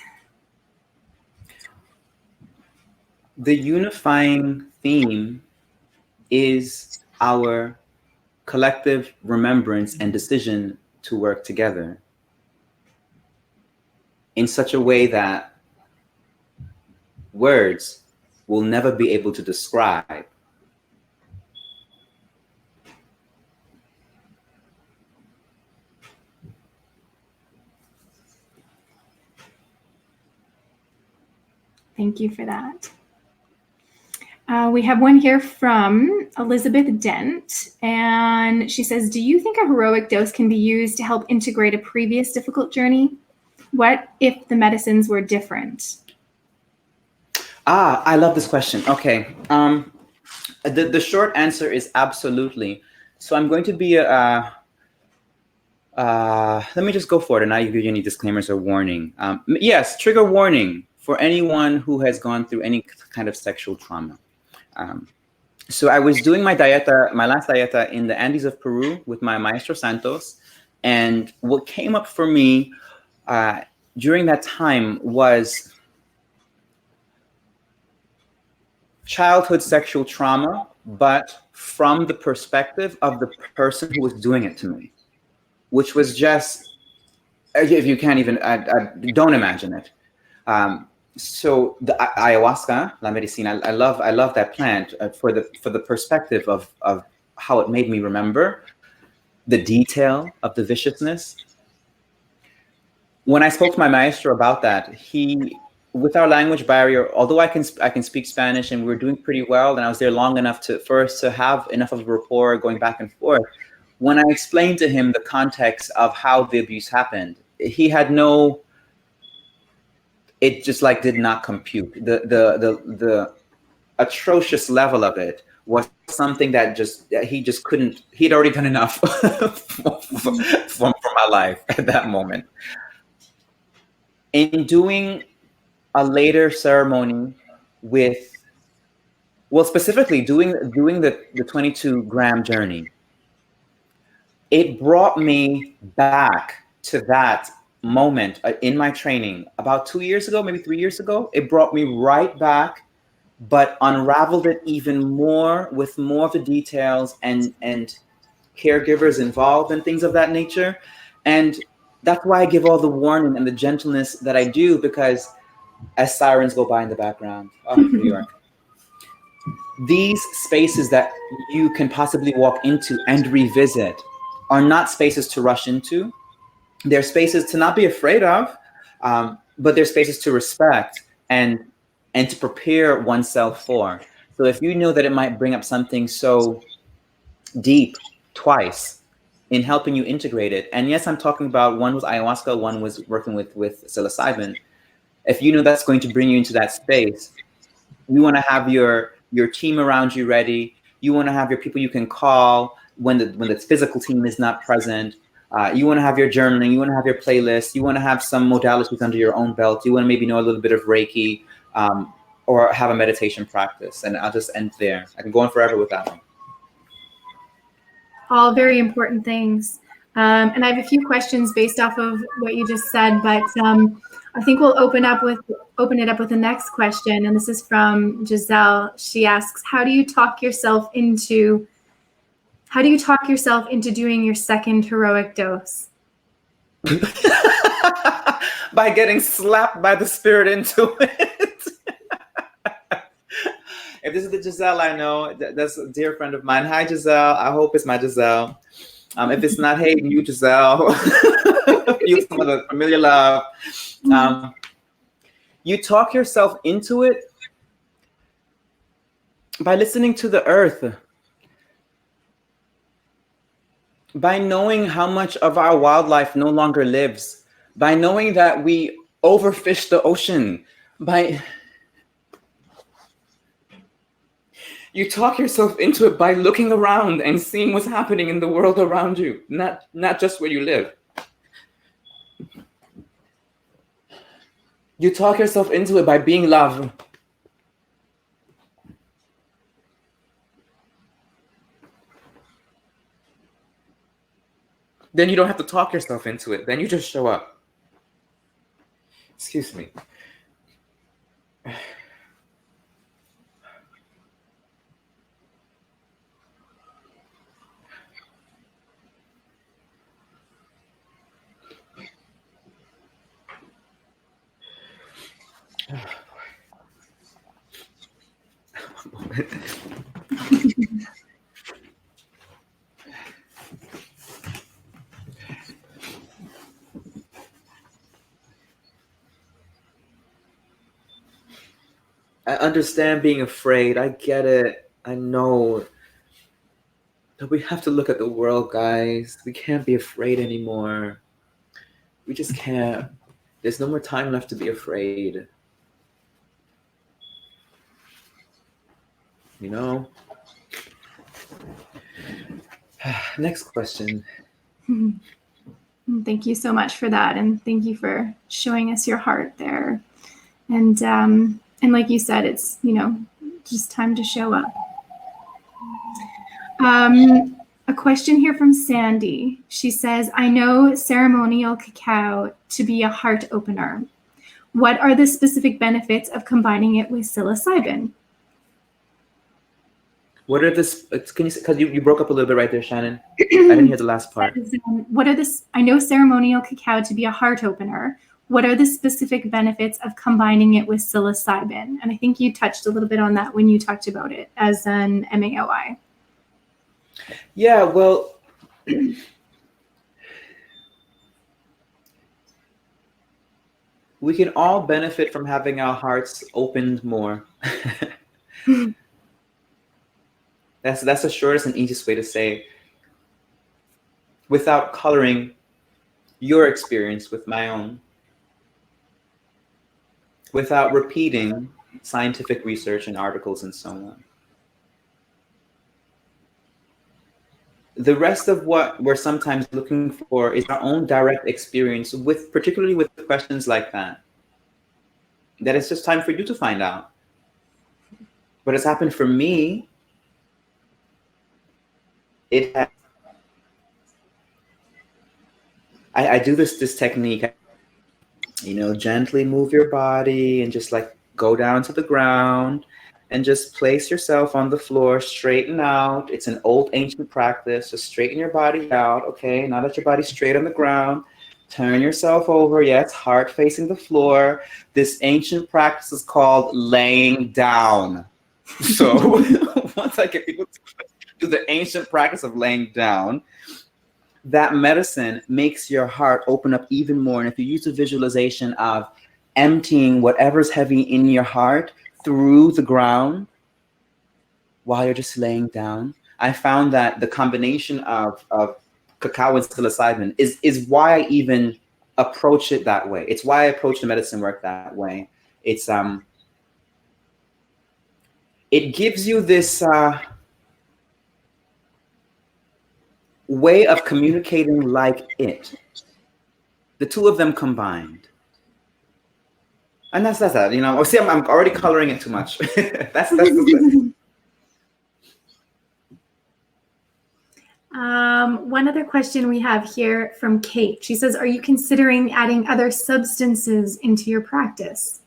The unifying theme is our collective remembrance and decision to work together in such a way that words will never be able to describe. Thank you for that. We have one here from Elizabeth Dent, and she says, do you think a heroic dose can be used to help integrate a previous difficult journey? What if the medicines were different? I love this question. Okay. The short answer is absolutely. So I'm going to be let me just go for it, and now you give you any disclaimers or warning. Yes, trigger warning for anyone who has gone through any kind of sexual trauma. So I was doing my last dieta in the Andes of Peru with my Maestro Santos. And what came up for me during that time was childhood sexual trauma, but from the perspective of the person who was doing it to me, which was just, if you can't even, I don't imagine it. So the ayahuasca, la medicina, I love that plant for the perspective of how it made me remember the detail of the viciousness. When I spoke to my maestro about that, he, with our language barrier, although I can speak Spanish and we were doing pretty well, and I was there long enough for us to have enough of a rapport going back and forth. When I explained to him the context of how the abuse happened, he had no. It just like did not compute. The atrocious level of it was something that he just couldn't. He'd already done enough for my life at that moment. In doing a later ceremony with, well, specifically doing the 22-gram journey, it brought me back to that moment in my training about 2 years ago, maybe 3 years ago. It brought me right back, but unraveled it even more with more of the details and caregivers involved and things of that nature. And that's why I give all the warning and the gentleness that I do, because as sirens go by in the background, New York, these spaces that you can possibly walk into and revisit are not spaces to rush into. They're spaces to not be afraid of, but they're spaces to respect and to prepare oneself for. So if you know that it might bring up something so deep twice in helping you integrate it, and yes, I'm talking about one was ayahuasca, one was working with psilocybin. If you know that's going to bring you into that space, you want to have your team around you ready. You want to have your people you can call when the physical team is not present. You want to have your journaling. You want to have your playlist. You want to have some modalities under your own belt. You want to maybe know a little bit of Reiki, or have a meditation practice. And I'll just end there. I can go on forever with that one. All very important things. And I have a few questions based off of what you just said, but I think we'll open it up with the next question. And this is from Giselle. She asks, how do you talk yourself into doing your second heroic dose? By getting slapped by the spirit into it. If this is the Giselle I know, that's a dear friend of mine. Hi, Giselle. I hope it's my Giselle. If it's not, hey, you, Giselle. You some of the familiar love. You talk yourself into it by listening to the earth, by knowing how much of our wildlife no longer lives, by knowing that we overfish the ocean, you talk yourself into it by looking around and seeing what's happening in the world around you, not just where you live. You talk yourself into it by being love. Then you don't have to talk yourself into it. Then you just show up. Excuse me. I understand being afraid. I get it. I know. But we have to look at the world, guys. We can't be afraid anymore. We just can't. There's no more time left to be afraid. You know? Next question. Thank you so much for that. And thank you for showing us your heart there. And like you said, it's, just time to show up. A question here from Sandy. She says, I know ceremonial cacao to be a heart opener. What are the specific benefits of combining it with psilocybin? What are this? Can you, because you broke up a little bit right there, Shannon. I didn't hear the last part. I know ceremonial cacao to be a heart opener. What are the specific benefits of combining it with psilocybin? And I think you touched a little bit on that when you talked about it as an MAOI. Yeah, well, we can all benefit from having our hearts opened more. That's the shortest and easiest way to say, without coloring your experience with my own, without repeating scientific research and articles and so on. The rest of what we're sometimes looking for is our own direct experience with, particularly with questions like that. That it's just time for you to find out. What has happened for me, I do this technique, gently move your body and just like go down to the ground and just place yourself on the floor, straighten out. It's an old ancient practice. Just straighten your body out. Okay, now that your body's straight on the ground, turn yourself over. Yes, heart facing the floor. This ancient practice is called laying down. So once I get people to do the ancient practice of laying down, that medicine makes your heart open up even more. And if you use the visualization of emptying whatever's heavy in your heart through the ground while you're just laying down, I found that the combination of cacao and psilocybin is why I even approach it that way. It's why I approach the medicine work that way. It's it gives you this way of communicating like it. The two of them combined. And that's that. See, I'm already coloring it too much. that's One other question we have here from Kate. She says, are you considering adding other substances into your practice?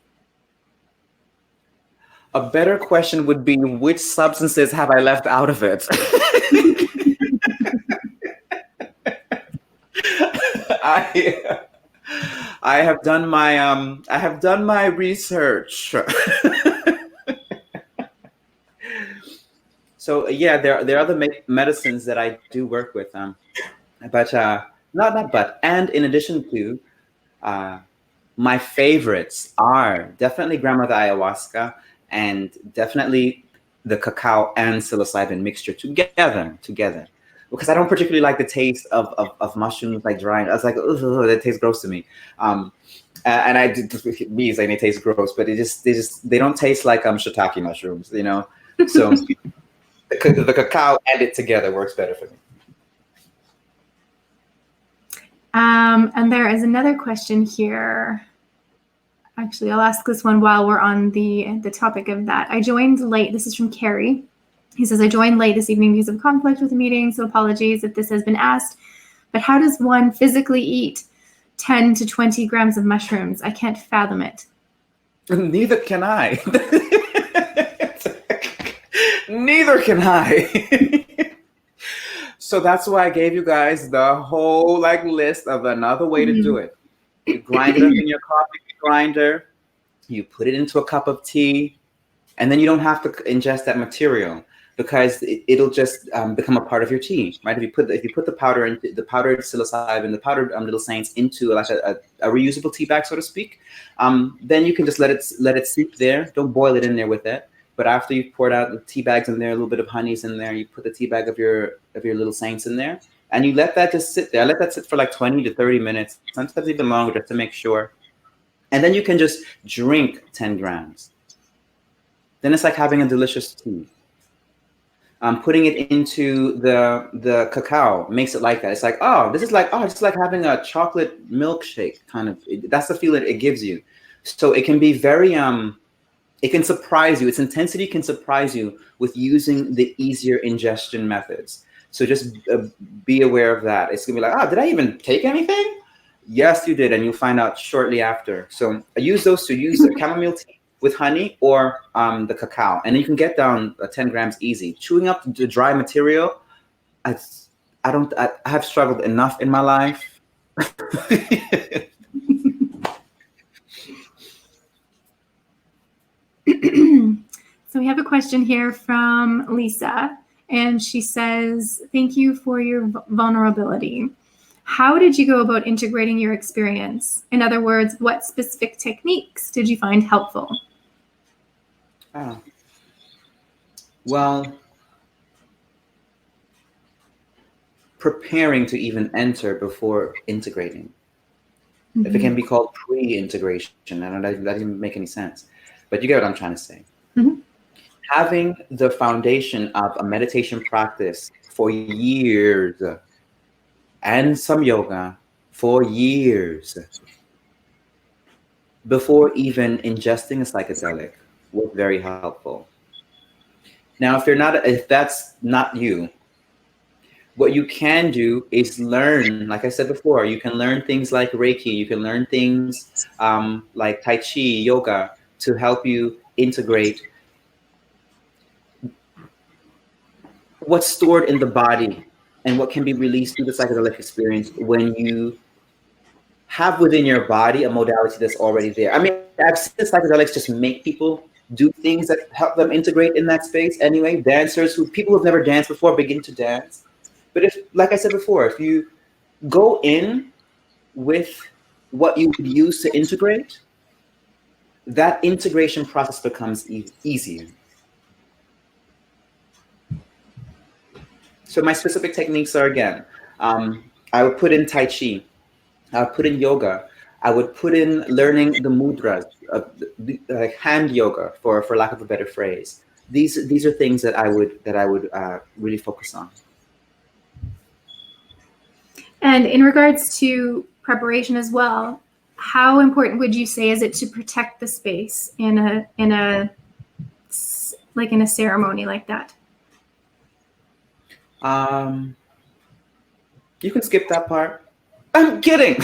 A better question would be, which substances have I left out of it? I have done my research. So yeah, there are other medicines that I do work with, but and in addition to, my favorites are definitely grandmother ayahuasca and definitely the cacao and psilocybin mixture together. Because I don't particularly like the taste of mushrooms like drying. I was like, oh, that tastes gross to me. And I did me saying they taste gross, but they don't taste like shiitake mushrooms, So the cacao and it together works better for me. And there is another question here. Actually, I'll ask this one while we're on the topic of that. I joined late. This is from Carrie. He says, I joined late this evening because of conflict with the meeting, so apologies if this has been asked. But how does one physically eat 10 to 20 grams of mushrooms? I can't fathom it. Neither can I. Neither can I. So that's why I gave you guys the whole list of another way to do it. You grind it up in your coffee grinder, you put it into a cup of tea, and then you don't have to ingest that material because it'll just become a part of your tea, right? If you put the powder into the powdered psilocybin, the powdered little saints into like a reusable tea bag, so to speak, then you can just let it seep there. Don't boil it in there with it. But after you've poured out the tea bags in there, a little bit of honey's in there, you put the tea bag of your little saints in there, and you let that just sit there. Let that sit for like 20 to 30 minutes, sometimes even longer, just to make sure. And then you can just drink 10 grams. Then it's like having a delicious tea. Putting it into the cacao makes it like that. It's like, it's like having a chocolate milkshake kind of. That's the feeling it gives you. So it can be very it can surprise you. Its intensity can surprise you with using the easier ingestion methods. So just be aware of that. It's gonna be like, oh, did I even take anything? Yes, you did, and you'll find out shortly after. So I use those to use the chamomile tea with honey or the cacao, and you can get down 10 grams easy. Chewing up the dry material, I have struggled enough in my life. So we have a question here from Lisa, and she says, thank you for your vulnerability. How did you go about integrating your experience? In other words, what specific techniques did you find helpful? Well, preparing to even enter before integrating. Mm-hmm. If it can be called pre-integration, I don't know, that doesn't make any sense. But you get what I'm trying to say. Mm-hmm. Having the foundation of a meditation practice for years and some yoga for years before even ingesting a psychedelic was very helpful. Now, if that's not you, what you can do is learn, like I said before, you can learn things like Reiki, you can learn things like Tai Chi, yoga, to help you integrate what's stored in the body and what can be released through the psychedelic experience when you have within your body a modality that's already there. I mean, I've seen psychedelics just make people do things that help them integrate in that space anyway. People who've never danced before begin to dance. But if, like I said before, if you go in with what you would use to integrate, that integration process becomes easier. So my specific techniques are, again, I would put in Tai Chi, I would put in yoga, I would put in learning the mudras, like hand yoga, for lack of a better phrase. These are things that I would really focus on. And in regards to preparation as well, how important would you say is it to protect the space in a ceremony like that? You can skip that part. I'm kidding.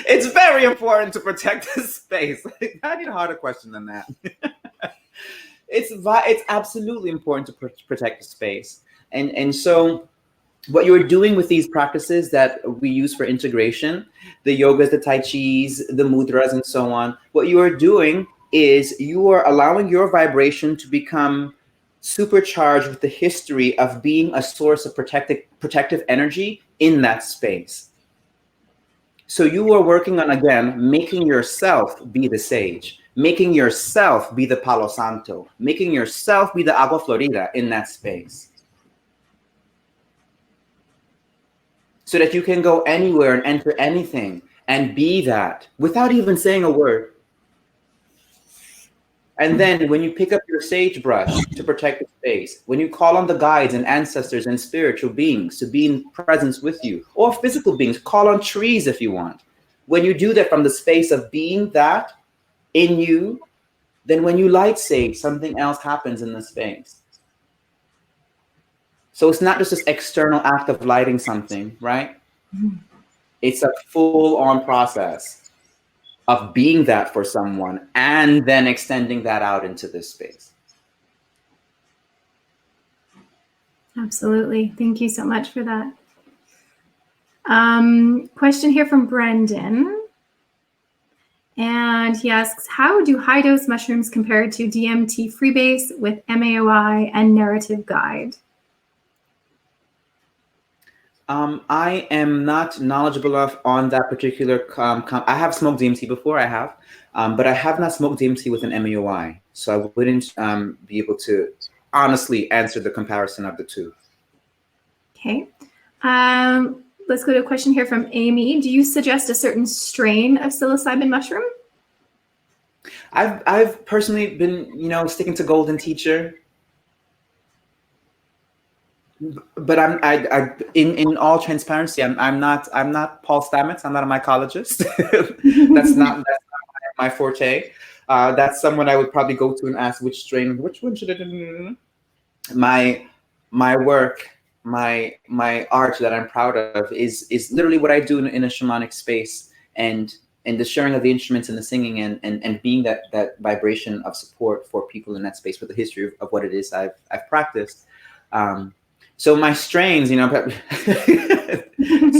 It's very important to protect the space. I need a harder question than that. It's absolutely important to protect the space. And so what you're doing with these practices that we use for integration, the yogas, the tai chis, the mudras, and so on, what you are doing is you are allowing your vibration to become supercharged with the history of being a source of protective energy in that space. So you are working on, again, making yourself be the sage, making yourself be the Palo Santo, making yourself be the Agua Florida in that space. So that you can go anywhere and enter anything and be that without even saying a word. And then when you pick up your sagebrush to protect the space, when you call on the guides and ancestors and spiritual beings to be in presence with you, or physical beings, call on trees if you want. When you do that from the space of being that in you, then when you light sage, something else happens in the space. So it's not just this external act of lighting something, right? It's a full-on process of being that for someone and then extending that out into this space. Absolutely. Thank you so much for that. Question here from Brendan. And he asks, how do high-dose mushrooms compare to DMT Freebase with MAOI and Narrative Guide? I am not knowledgeable enough on that particular. I have smoked DMT before, but I have not smoked DMT with an MAOI, so I wouldn't be able to honestly answer the comparison of the two. Okay. Let's go to a question here from Amy. Do you suggest a certain strain of psilocybin mushroom? I've personally been, sticking to Golden Teacher. but in all transparency, I'm not Paul Stamets. I'm not a mycologist. That's not my forte. That's someone I would probably go to and ask which strain, which one should I do? My work, my art that I'm proud of is literally what I do in a shamanic space, and the sharing of the instruments and the singing and being that vibration of support for people in that space with the history of what it is I've practiced. So my strains,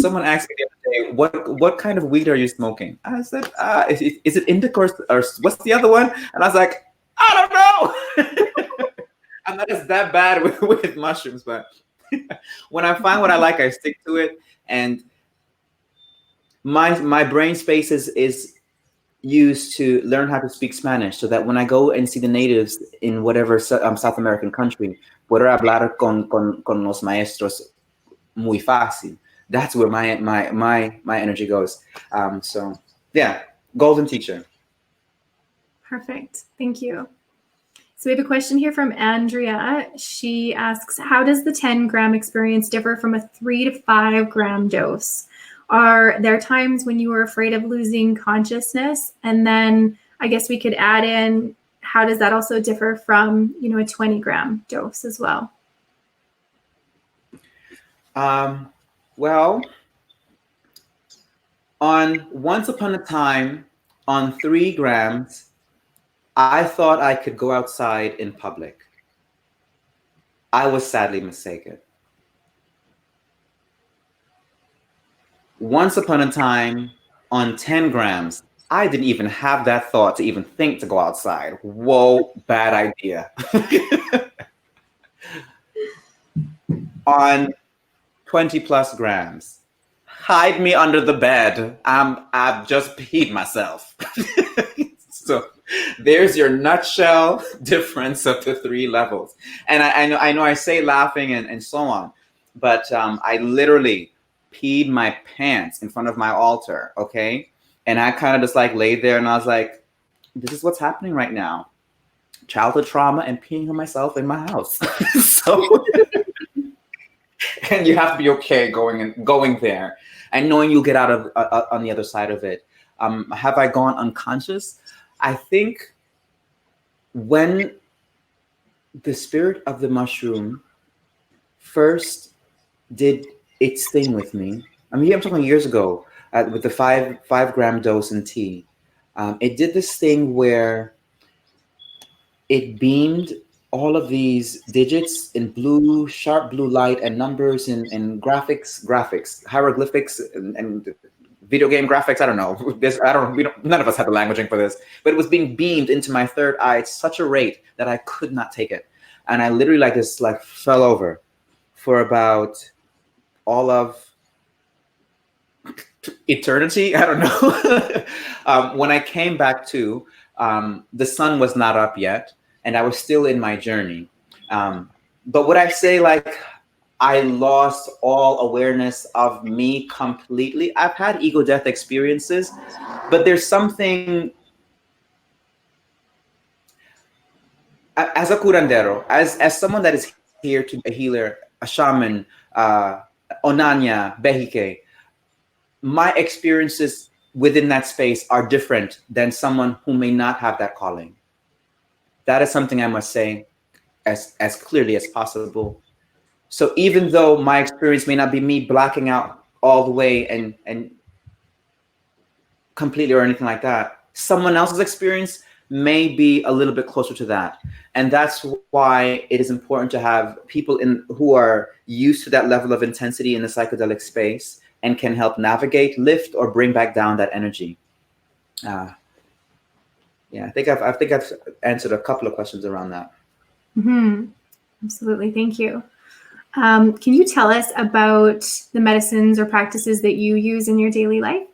someone asked me the other day, what kind of weed are you smoking? I said, is it indica or what's the other one? And I was like, I don't know. I'm not as that bad with mushrooms, but when I find what I like, I stick to it. And my brain space is used to learn how to speak Spanish, so that when I go and see the natives in whatever South American country, poder hablar con los maestros muy fácil. That's where my energy goes. So yeah, golden teacher. Perfect. Thank you. So we have a question here from Andrea. She asks, how does the 10-gram experience differ from a 3 to 5 gram dose? Are there times when you were afraid of losing consciousness? And then I guess we could add in, how does that also differ from, a 20-gram dose as well? Well, once upon a time, on 3 grams, I thought I could go outside in public. I was sadly mistaken. Once upon a time, on 10 grams, I didn't even have that thought to even think to go outside. Whoa, bad idea. On 20 plus grams, hide me under the bed. I've just peed myself. So there's your nutshell difference of the 3 levels. And I know I say laughing and so on, but I literally peed my pants in front of my altar, okay? And I kind of just like laid there and I was like, this is what's happening right now. Childhood trauma and peeing on myself in my house. So, and you have to be okay going there and knowing you'll get out of on the other side of it. Have I gone unconscious? I think when the spirit of the mushroom first did its thing with me, I'm talking years ago with the 5 gram dose in tea. It did this thing where it beamed all of these digits in blue, sharp blue light and numbers and graphics, hieroglyphics and video game graphics. I don't know. None of us have the languaging for this, but it was being beamed into my third eye at such a rate that I could not take it. And I literally fell over for about all of eternity. I don't know. When I came back to, the sun was not up yet and I was still in my journey. But would I say I lost all awareness of me completely? I've had ego death experiences, but there's something as a curandero, as someone that is here to be a healer, a shaman, Onanya, Behike, my experiences within that space are different than someone who may not have that calling. That is something I must say as clearly as possible. So even though my experience may not be me blacking out all the way and completely or anything like that, someone else's experience may be a little bit closer to that. And that's why it is important to have people who are used to that level of intensity in the psychedelic space and can help navigate, lift, or bring back down that energy. Yeah, I think I've answered a couple of questions around that. Mm-hmm. Absolutely, thank you. Can you tell us about the medicines or practices that you use in your daily life?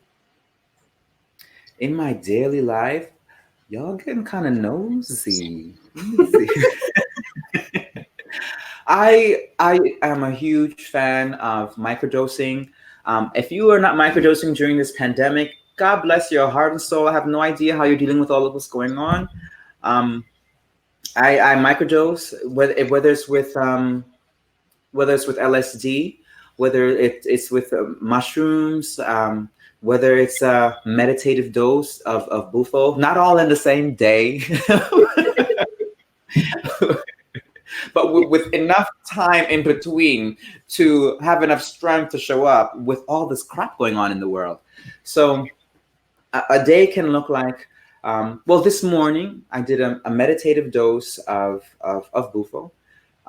In my daily life, y'all getting kind of nosy. I am a huge fan of microdosing. If you are not microdosing during this pandemic, God bless your heart and soul. I have no idea how you're dealing with all of what's going on. I microdose, whether it's with whether it's with LSD, whether it's with mushrooms, whether it's a meditative dose of bufo, not all in the same day, but with enough time in between to have enough strength to show up with all this crap going on in the world. So a day can look like, well, this morning I did a meditative dose of bufo,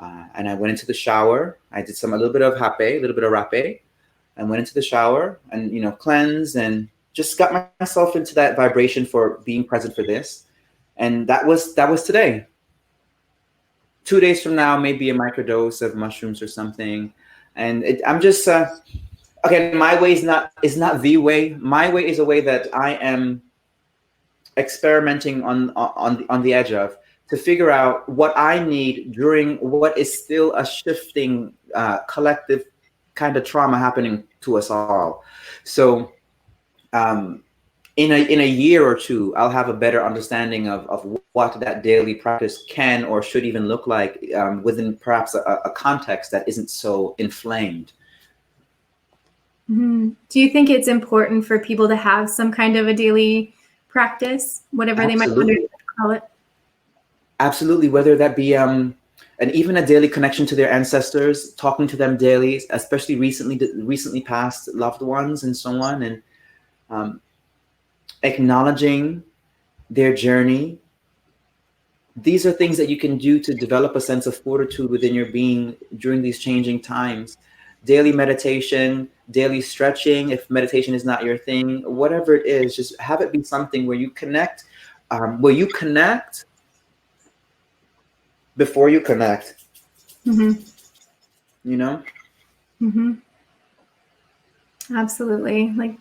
and I went into the shower. I did a little bit of rapé. I went into the shower and, cleanse and just got myself into that vibration for being present for this. And that was today. 2 days from now, maybe a microdose of mushrooms or something. And I'm just, again, my way is not the way. My way is a way that I am experimenting on the edge of, to figure out what I need during what is still a shifting collective kind of trauma happening to us all. So in a year or two, I'll have a better understanding of what that daily practice can or should even look like within perhaps a context that isn't so inflamed. Mm-hmm. Do you think it's important for people to have some kind of a daily practice, whatever Absolutely. they might call it? Absolutely, whether that be and even a daily connection to their ancestors, talking to them daily, especially recently passed loved ones and so on, and acknowledging their journey. These are things that you can do to develop a sense of fortitude within your being during these changing times. Daily meditation, daily stretching, if meditation is not your thing, whatever it is, just have it be something where you connect, before you connect. Mm-hmm. Absolutely. Like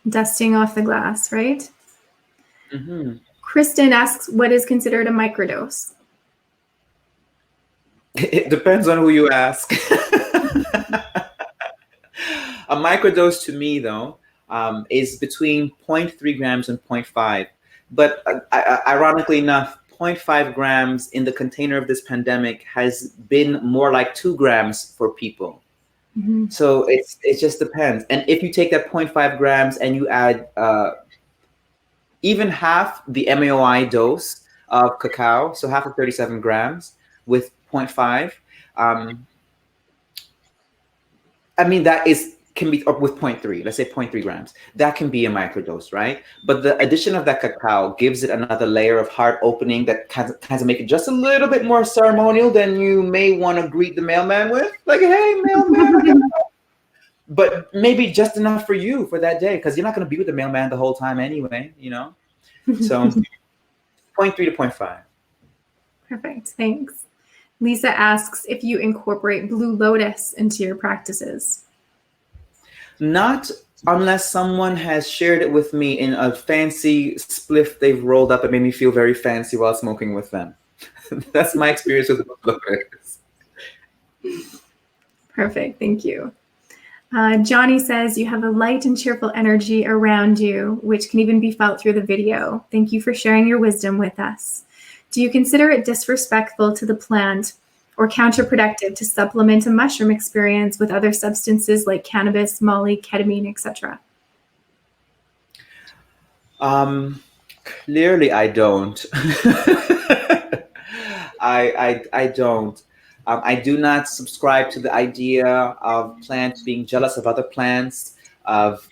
dusting off the glass, right? Mm-hmm. Kristen asks, what is considered a microdose? It depends on who you ask. A microdose to me, though, is between 0.3 grams and 0.5. But ironically enough, 0.5 grams in the container of this pandemic has been more like 2 grams for people. Mm-hmm. So it just depends. And if you take that 0.5 grams and you add even half the MAOI dose of cacao, so half of 37 grams with 0.5, I mean, that can be up with 0.3, let's say 0.3 grams. That can be a microdose, right? But the addition of that cacao gives it another layer of heart opening that kind of make it just a little bit more ceremonial than you may want to greet the mailman with. Like, hey, mailman. But maybe just enough for you for that day, because you're not going to be with the mailman the whole time anyway, So 0.3 to 0.5. Perfect, thanks. Lisa asks if you incorporate Blue Lotus into your practices. Not unless someone has shared it with me in a fancy spliff they've rolled up and made me feel very fancy while smoking with them. That's my experience with Blue Lotus. Perfect, thank you. Johnny says, you have a light and cheerful energy around you, which can even be felt through the video. Thank you for sharing your wisdom with us. Do you consider it disrespectful to the plant or counterproductive to supplement a mushroom experience with other substances like cannabis, Maoi, ketamine, etc.? Clearly, I don't. I don't. I do not subscribe to the idea of plants being jealous of other plants, of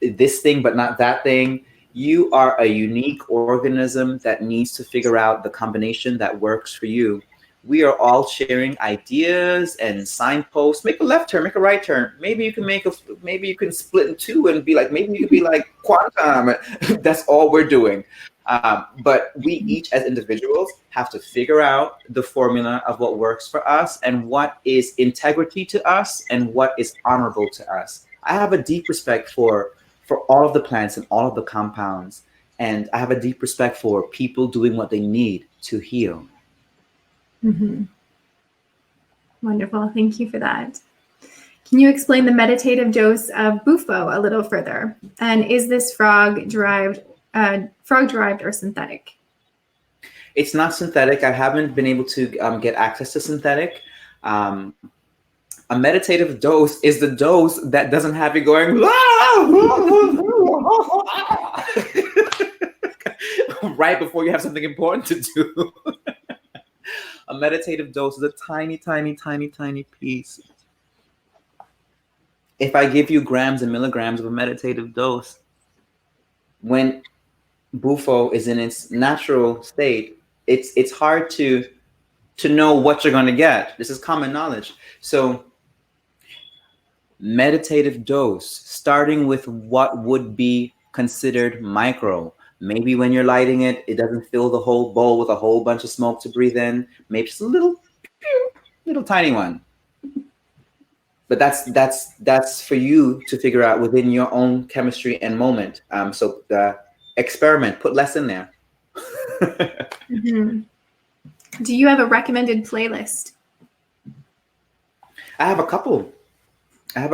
this thing but not that thing. You are a unique organism that needs to figure out the combination that works for you. We are all sharing ideas and signposts. Make a left turn, make a right turn. Maybe you can split in two and be like, maybe you could be like quantum. That's all we're doing. But we each as individuals have to figure out the formula of what works for us and what is integrity to us and what is honorable to us. I have a deep respect for all of the plants and all of the compounds. And I have a deep respect for people doing what they need to heal. Mm-hmm. Wonderful. Thank you for that. Can you explain the meditative dose of bufo a little further? And is this frog-derived or synthetic? It's not synthetic. I haven't been able to get access to synthetic. A meditative dose is the dose that doesn't have you going right before you have something important to do. A meditative dose is a tiny, tiny, tiny, tiny piece. If I give you grams and milligrams of a meditative dose, when Bufo is in its natural state, it's hard to know what you're going to get. This is common knowledge. So meditative dose, starting with what would be considered micro. Maybe when you're lighting it, it doesn't fill the whole bowl with a whole bunch of smoke to breathe in. Maybe just a little tiny one. But that's for you to figure out within your own chemistry and moment. So experiment, put less in there. Mm-hmm. Do you have a recommended playlist? I have a couple. Of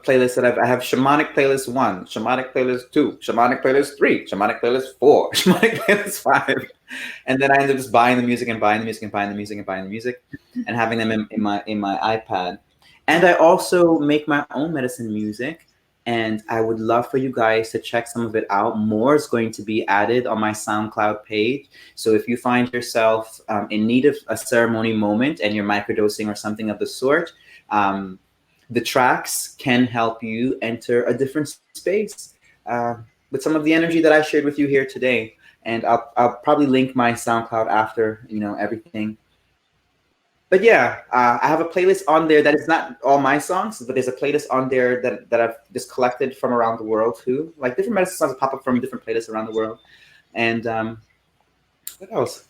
playlists that I have shamanic playlist 1, shamanic playlist 2, shamanic playlist 3, shamanic playlist 4, shamanic playlist 5. And then I end up just buying the music and buying the music and buying the music and buying the music and having them in my iPad. And I also make my own medicine music, and I would love for you guys to check some of it out. More is going to be added on my SoundCloud page. So if you find yourself in need of a ceremony moment and you're microdosing or something of the sort, the tracks can help you enter a different space with some of the energy that I shared with you here today. And I'll probably link my SoundCloud after, everything. But yeah, I have a playlist on there that is not all my songs, but there's a playlist on there that I've just collected from around the world too. Like different medicine songs pop up from different playlists around the world. And what else?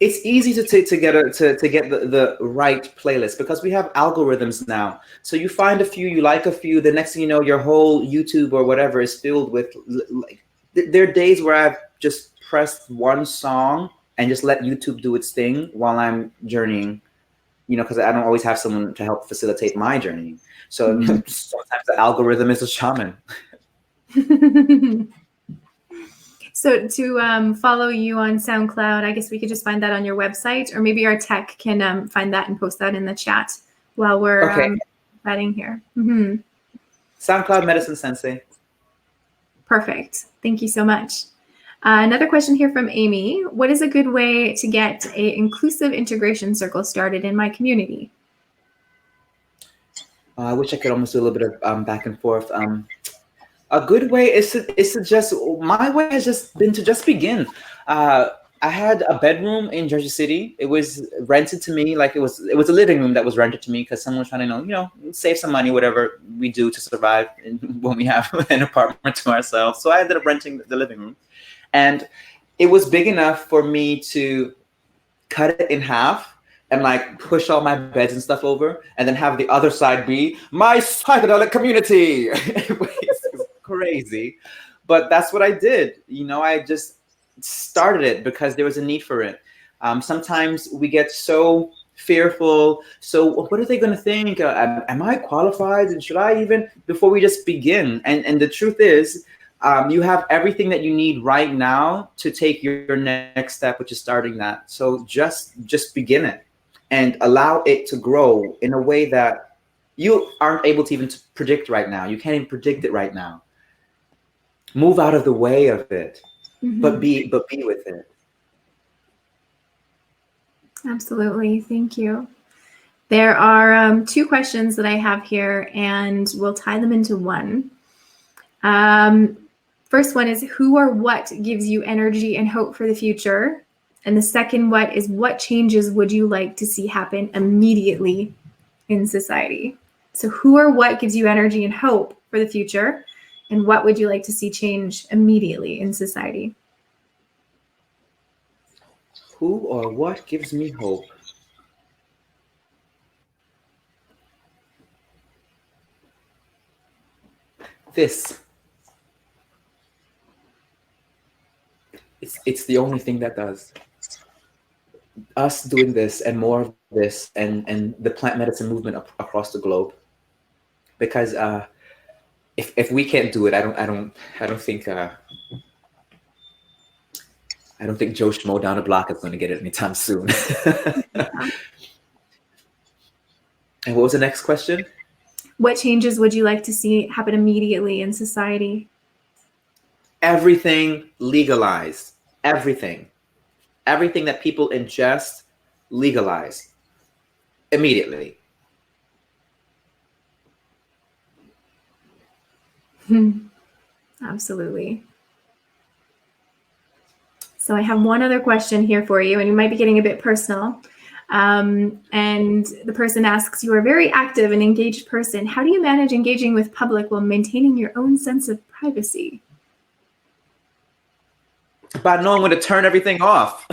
It's easy to get the right playlist because we have algorithms now. So you find a few, you like a few, the next thing you know, your whole YouTube or whatever is filled with, like, there are days where I've just pressed one song and just let YouTube do its thing while I'm journeying, because I don't always have someone to help facilitate my journey. So sometimes the algorithm is a shaman. So to follow you on SoundCloud, I guess we could just find that on your website, or maybe our tech can find that and post that in the chat while we're chatting here. Mm-hmm. SoundCloud Medicine Sensei. Perfect. Thank you so much. Another question here from Amy. What is a good way to get an inclusive integration circle started in my community? I wish I could almost do a little bit of back and forth. A good way is to just, my way has just been to just begin. I had a bedroom in Jersey City. It was rented to me, like it was a living room that was rented to me because someone was trying to, save some money, whatever we do to survive when we have an apartment to ourselves. So I ended up renting the living room. And it was big enough for me to cut it in half and like push all my beds and stuff over, and then have the other side be my psychedelic community. It was crazy, but that's what I did. I just started it because there was a need for it. Sometimes we get so fearful. So what are they going to think? Am I qualified? And should I even, before we just begin? And the truth is, you have everything that you need right now to take your next step, which is starting that. So just begin it and allow it to grow in a way that you aren't able to even predict right now. You can't even predict it right now. Move out of the way of it, but be with it. Absolutely. Thank you. There are 2 questions that I have here, and we'll tie them into one. First one is, who or what gives you energy and hope for the future? And the second is, what changes would you like to see happen immediately in society? So who or what gives you energy and hope for the future? And what would you like to see change immediately in society? Who or what gives me hope? This. It's the only thing that does. Us doing this and more of this, and the plant medicine movement across the globe. Because if we can't do it, I don't think Joe Schmo down the block is going to get it anytime soon. And what was the next question? What changes would you like to see happen immediately in society? Everything legalized. Everything. Everything that people ingest, legalized immediately. Absolutely. So I have one other question here for you, and you might be getting a bit personal. And the person asks, you are a very active and engaged person. How do you manage engaging with public while maintaining your own sense of privacy? By knowing when to turn everything off.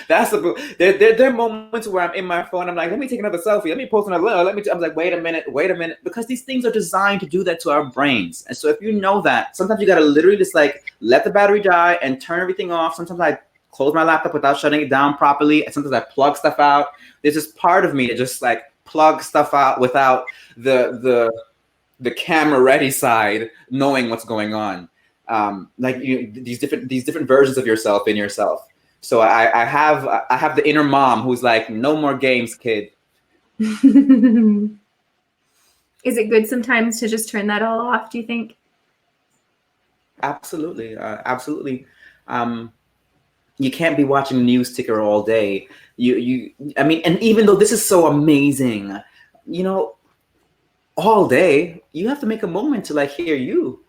That's there are moments where I'm in my phone. I'm like, let me take another selfie. Let me post another. I'm like, wait a minute, because these things are designed to do that to our brains. And so if you know that, sometimes you gotta literally just like let the battery die and turn everything off. Sometimes I close my laptop without shutting it down properly. And sometimes I plug stuff out. There's this part of me that just like plug stuff out without the camera ready side knowing what's going on. Like these different versions of yourself in yourself. So I have the inner mom who's like, no more games, kid. Is it good sometimes to just turn that all off, do you think? Absolutely. Absolutely. You can't be watching the news ticker all day. I mean, and even though this is so amazing, all day, you have to make a moment to like hear you.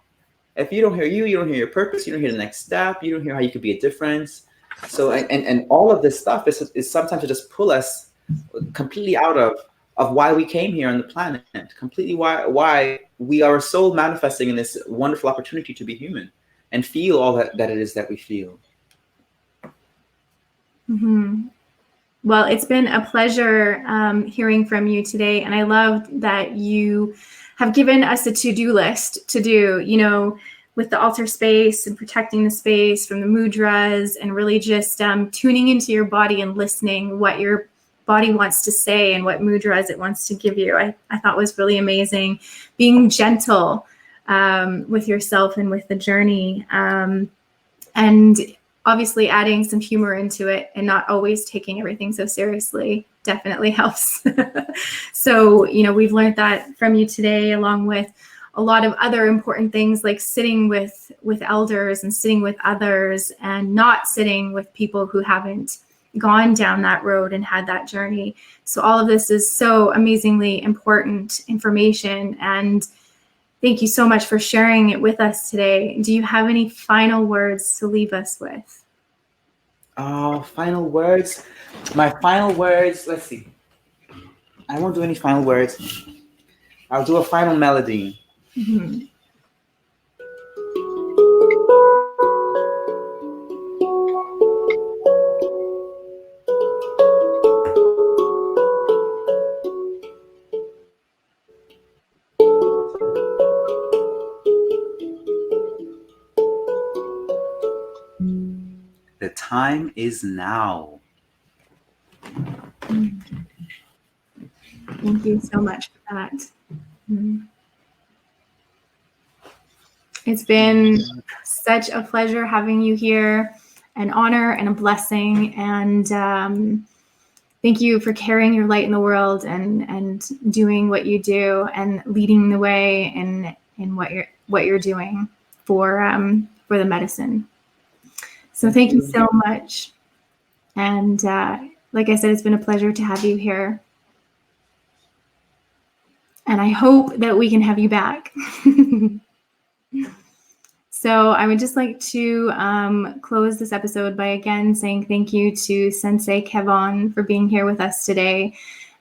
If you don't hear you, you don't hear your purpose, you don't hear the next step, you don't hear how you could be a difference. So, and all of this stuff is sometimes to just pull us completely out of why we came here on the planet, completely why we are so manifesting in this wonderful opportunity to be human and feel all that it is that we feel. Mm-hmm. Well, it's been a pleasure hearing from you today. And I loved that you have given us a to-do list to do, with the altar space and protecting the space from the mudras, and really just tuning into your body and listening what your body wants to say and what mudras it wants to give you. I thought was really amazing. Being gentle with yourself and with the journey. And obviously adding some humor into it and not always taking everything so seriously definitely helps. So, we've learned that from you today, along with a lot of other important things like sitting with elders and sitting with others, and not sitting with people who haven't gone down that road and had that journey. So all of this is so amazingly important information, and thank you so much for sharing it with us today. Do you have any final words to leave us with? Oh, final words. My final words, let's see. I won't do any final words. I'll do a final melody. Mm-hmm. The time is now. Thank you so much for that. It's been such a pleasure having you here, an honor and a blessing. And thank you for carrying your light in the world and doing what you do and leading the way in what you're doing for the medicine. So thank you so much. And like I said, it's been a pleasure to have you here. And I hope that we can have you back. So I would just like to close this episode by again saying thank you to Sensei Kevon for being here with us today.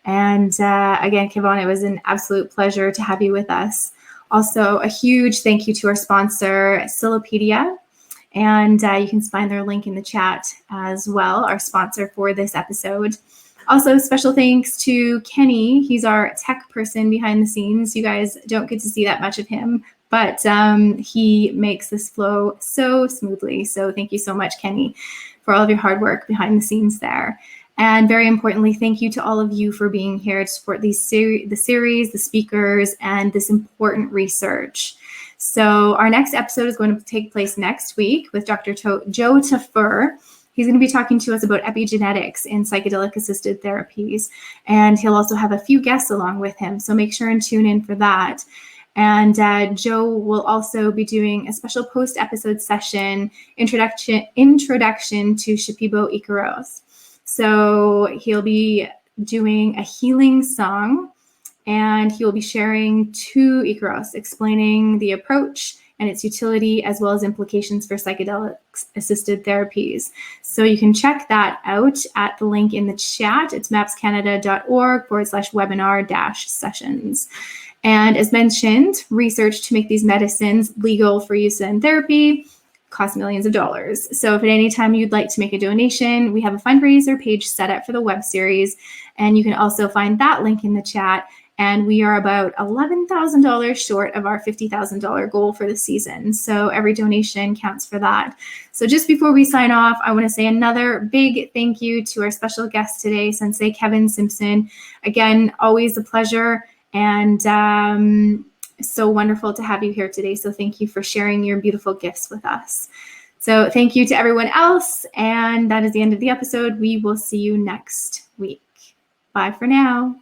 And again, Kevon, it was an absolute pleasure to have you with us. Also, a huge thank you to our sponsor, Silopedia. And you can find their link in the chat as well, our sponsor for this episode. Also, special thanks to Kenny. He's our tech person behind the scenes. You guys don't get to see that much of him, but he makes this flow so smoothly. So thank you so much, Kenny, for all of your hard work behind the scenes there. And very importantly, thank you to all of you for being here to support the series, the speakers, and this important research. So our next episode is going to take place next week with Dr. Joe Tafur, He's going to be talking to us about epigenetics in psychedelic-assisted therapies, and he'll also have a few guests along with him, so make sure and tune in for that. And Joe will also be doing a special post-episode session, introduction to Shipibo Ikaros. So he'll be doing a healing song, and he will be sharing 2 Ikaros, explaining the approach and its utility, as well as implications for psychedelics-assisted therapies. So you can check that out at the link in the chat. It's mapscanada.org/webinar-sessions. And as mentioned, research to make these medicines legal for use in therapy costs millions of dollars. So if at any time you'd like to make a donation, we have a fundraiser page set up for the web series, and you can also find that link in the chat. And we are about $11,000 short of our $50,000 goal for the season. So every donation counts for that. So just before we sign off, I want to say another big thank you to our special guest today, Sensei Kevon Simpson. Again, always a pleasure, and so wonderful to have you here today. So thank you for sharing your beautiful gifts with us. So thank you to everyone else. And that is the end of the episode. We will see you next week. Bye for now.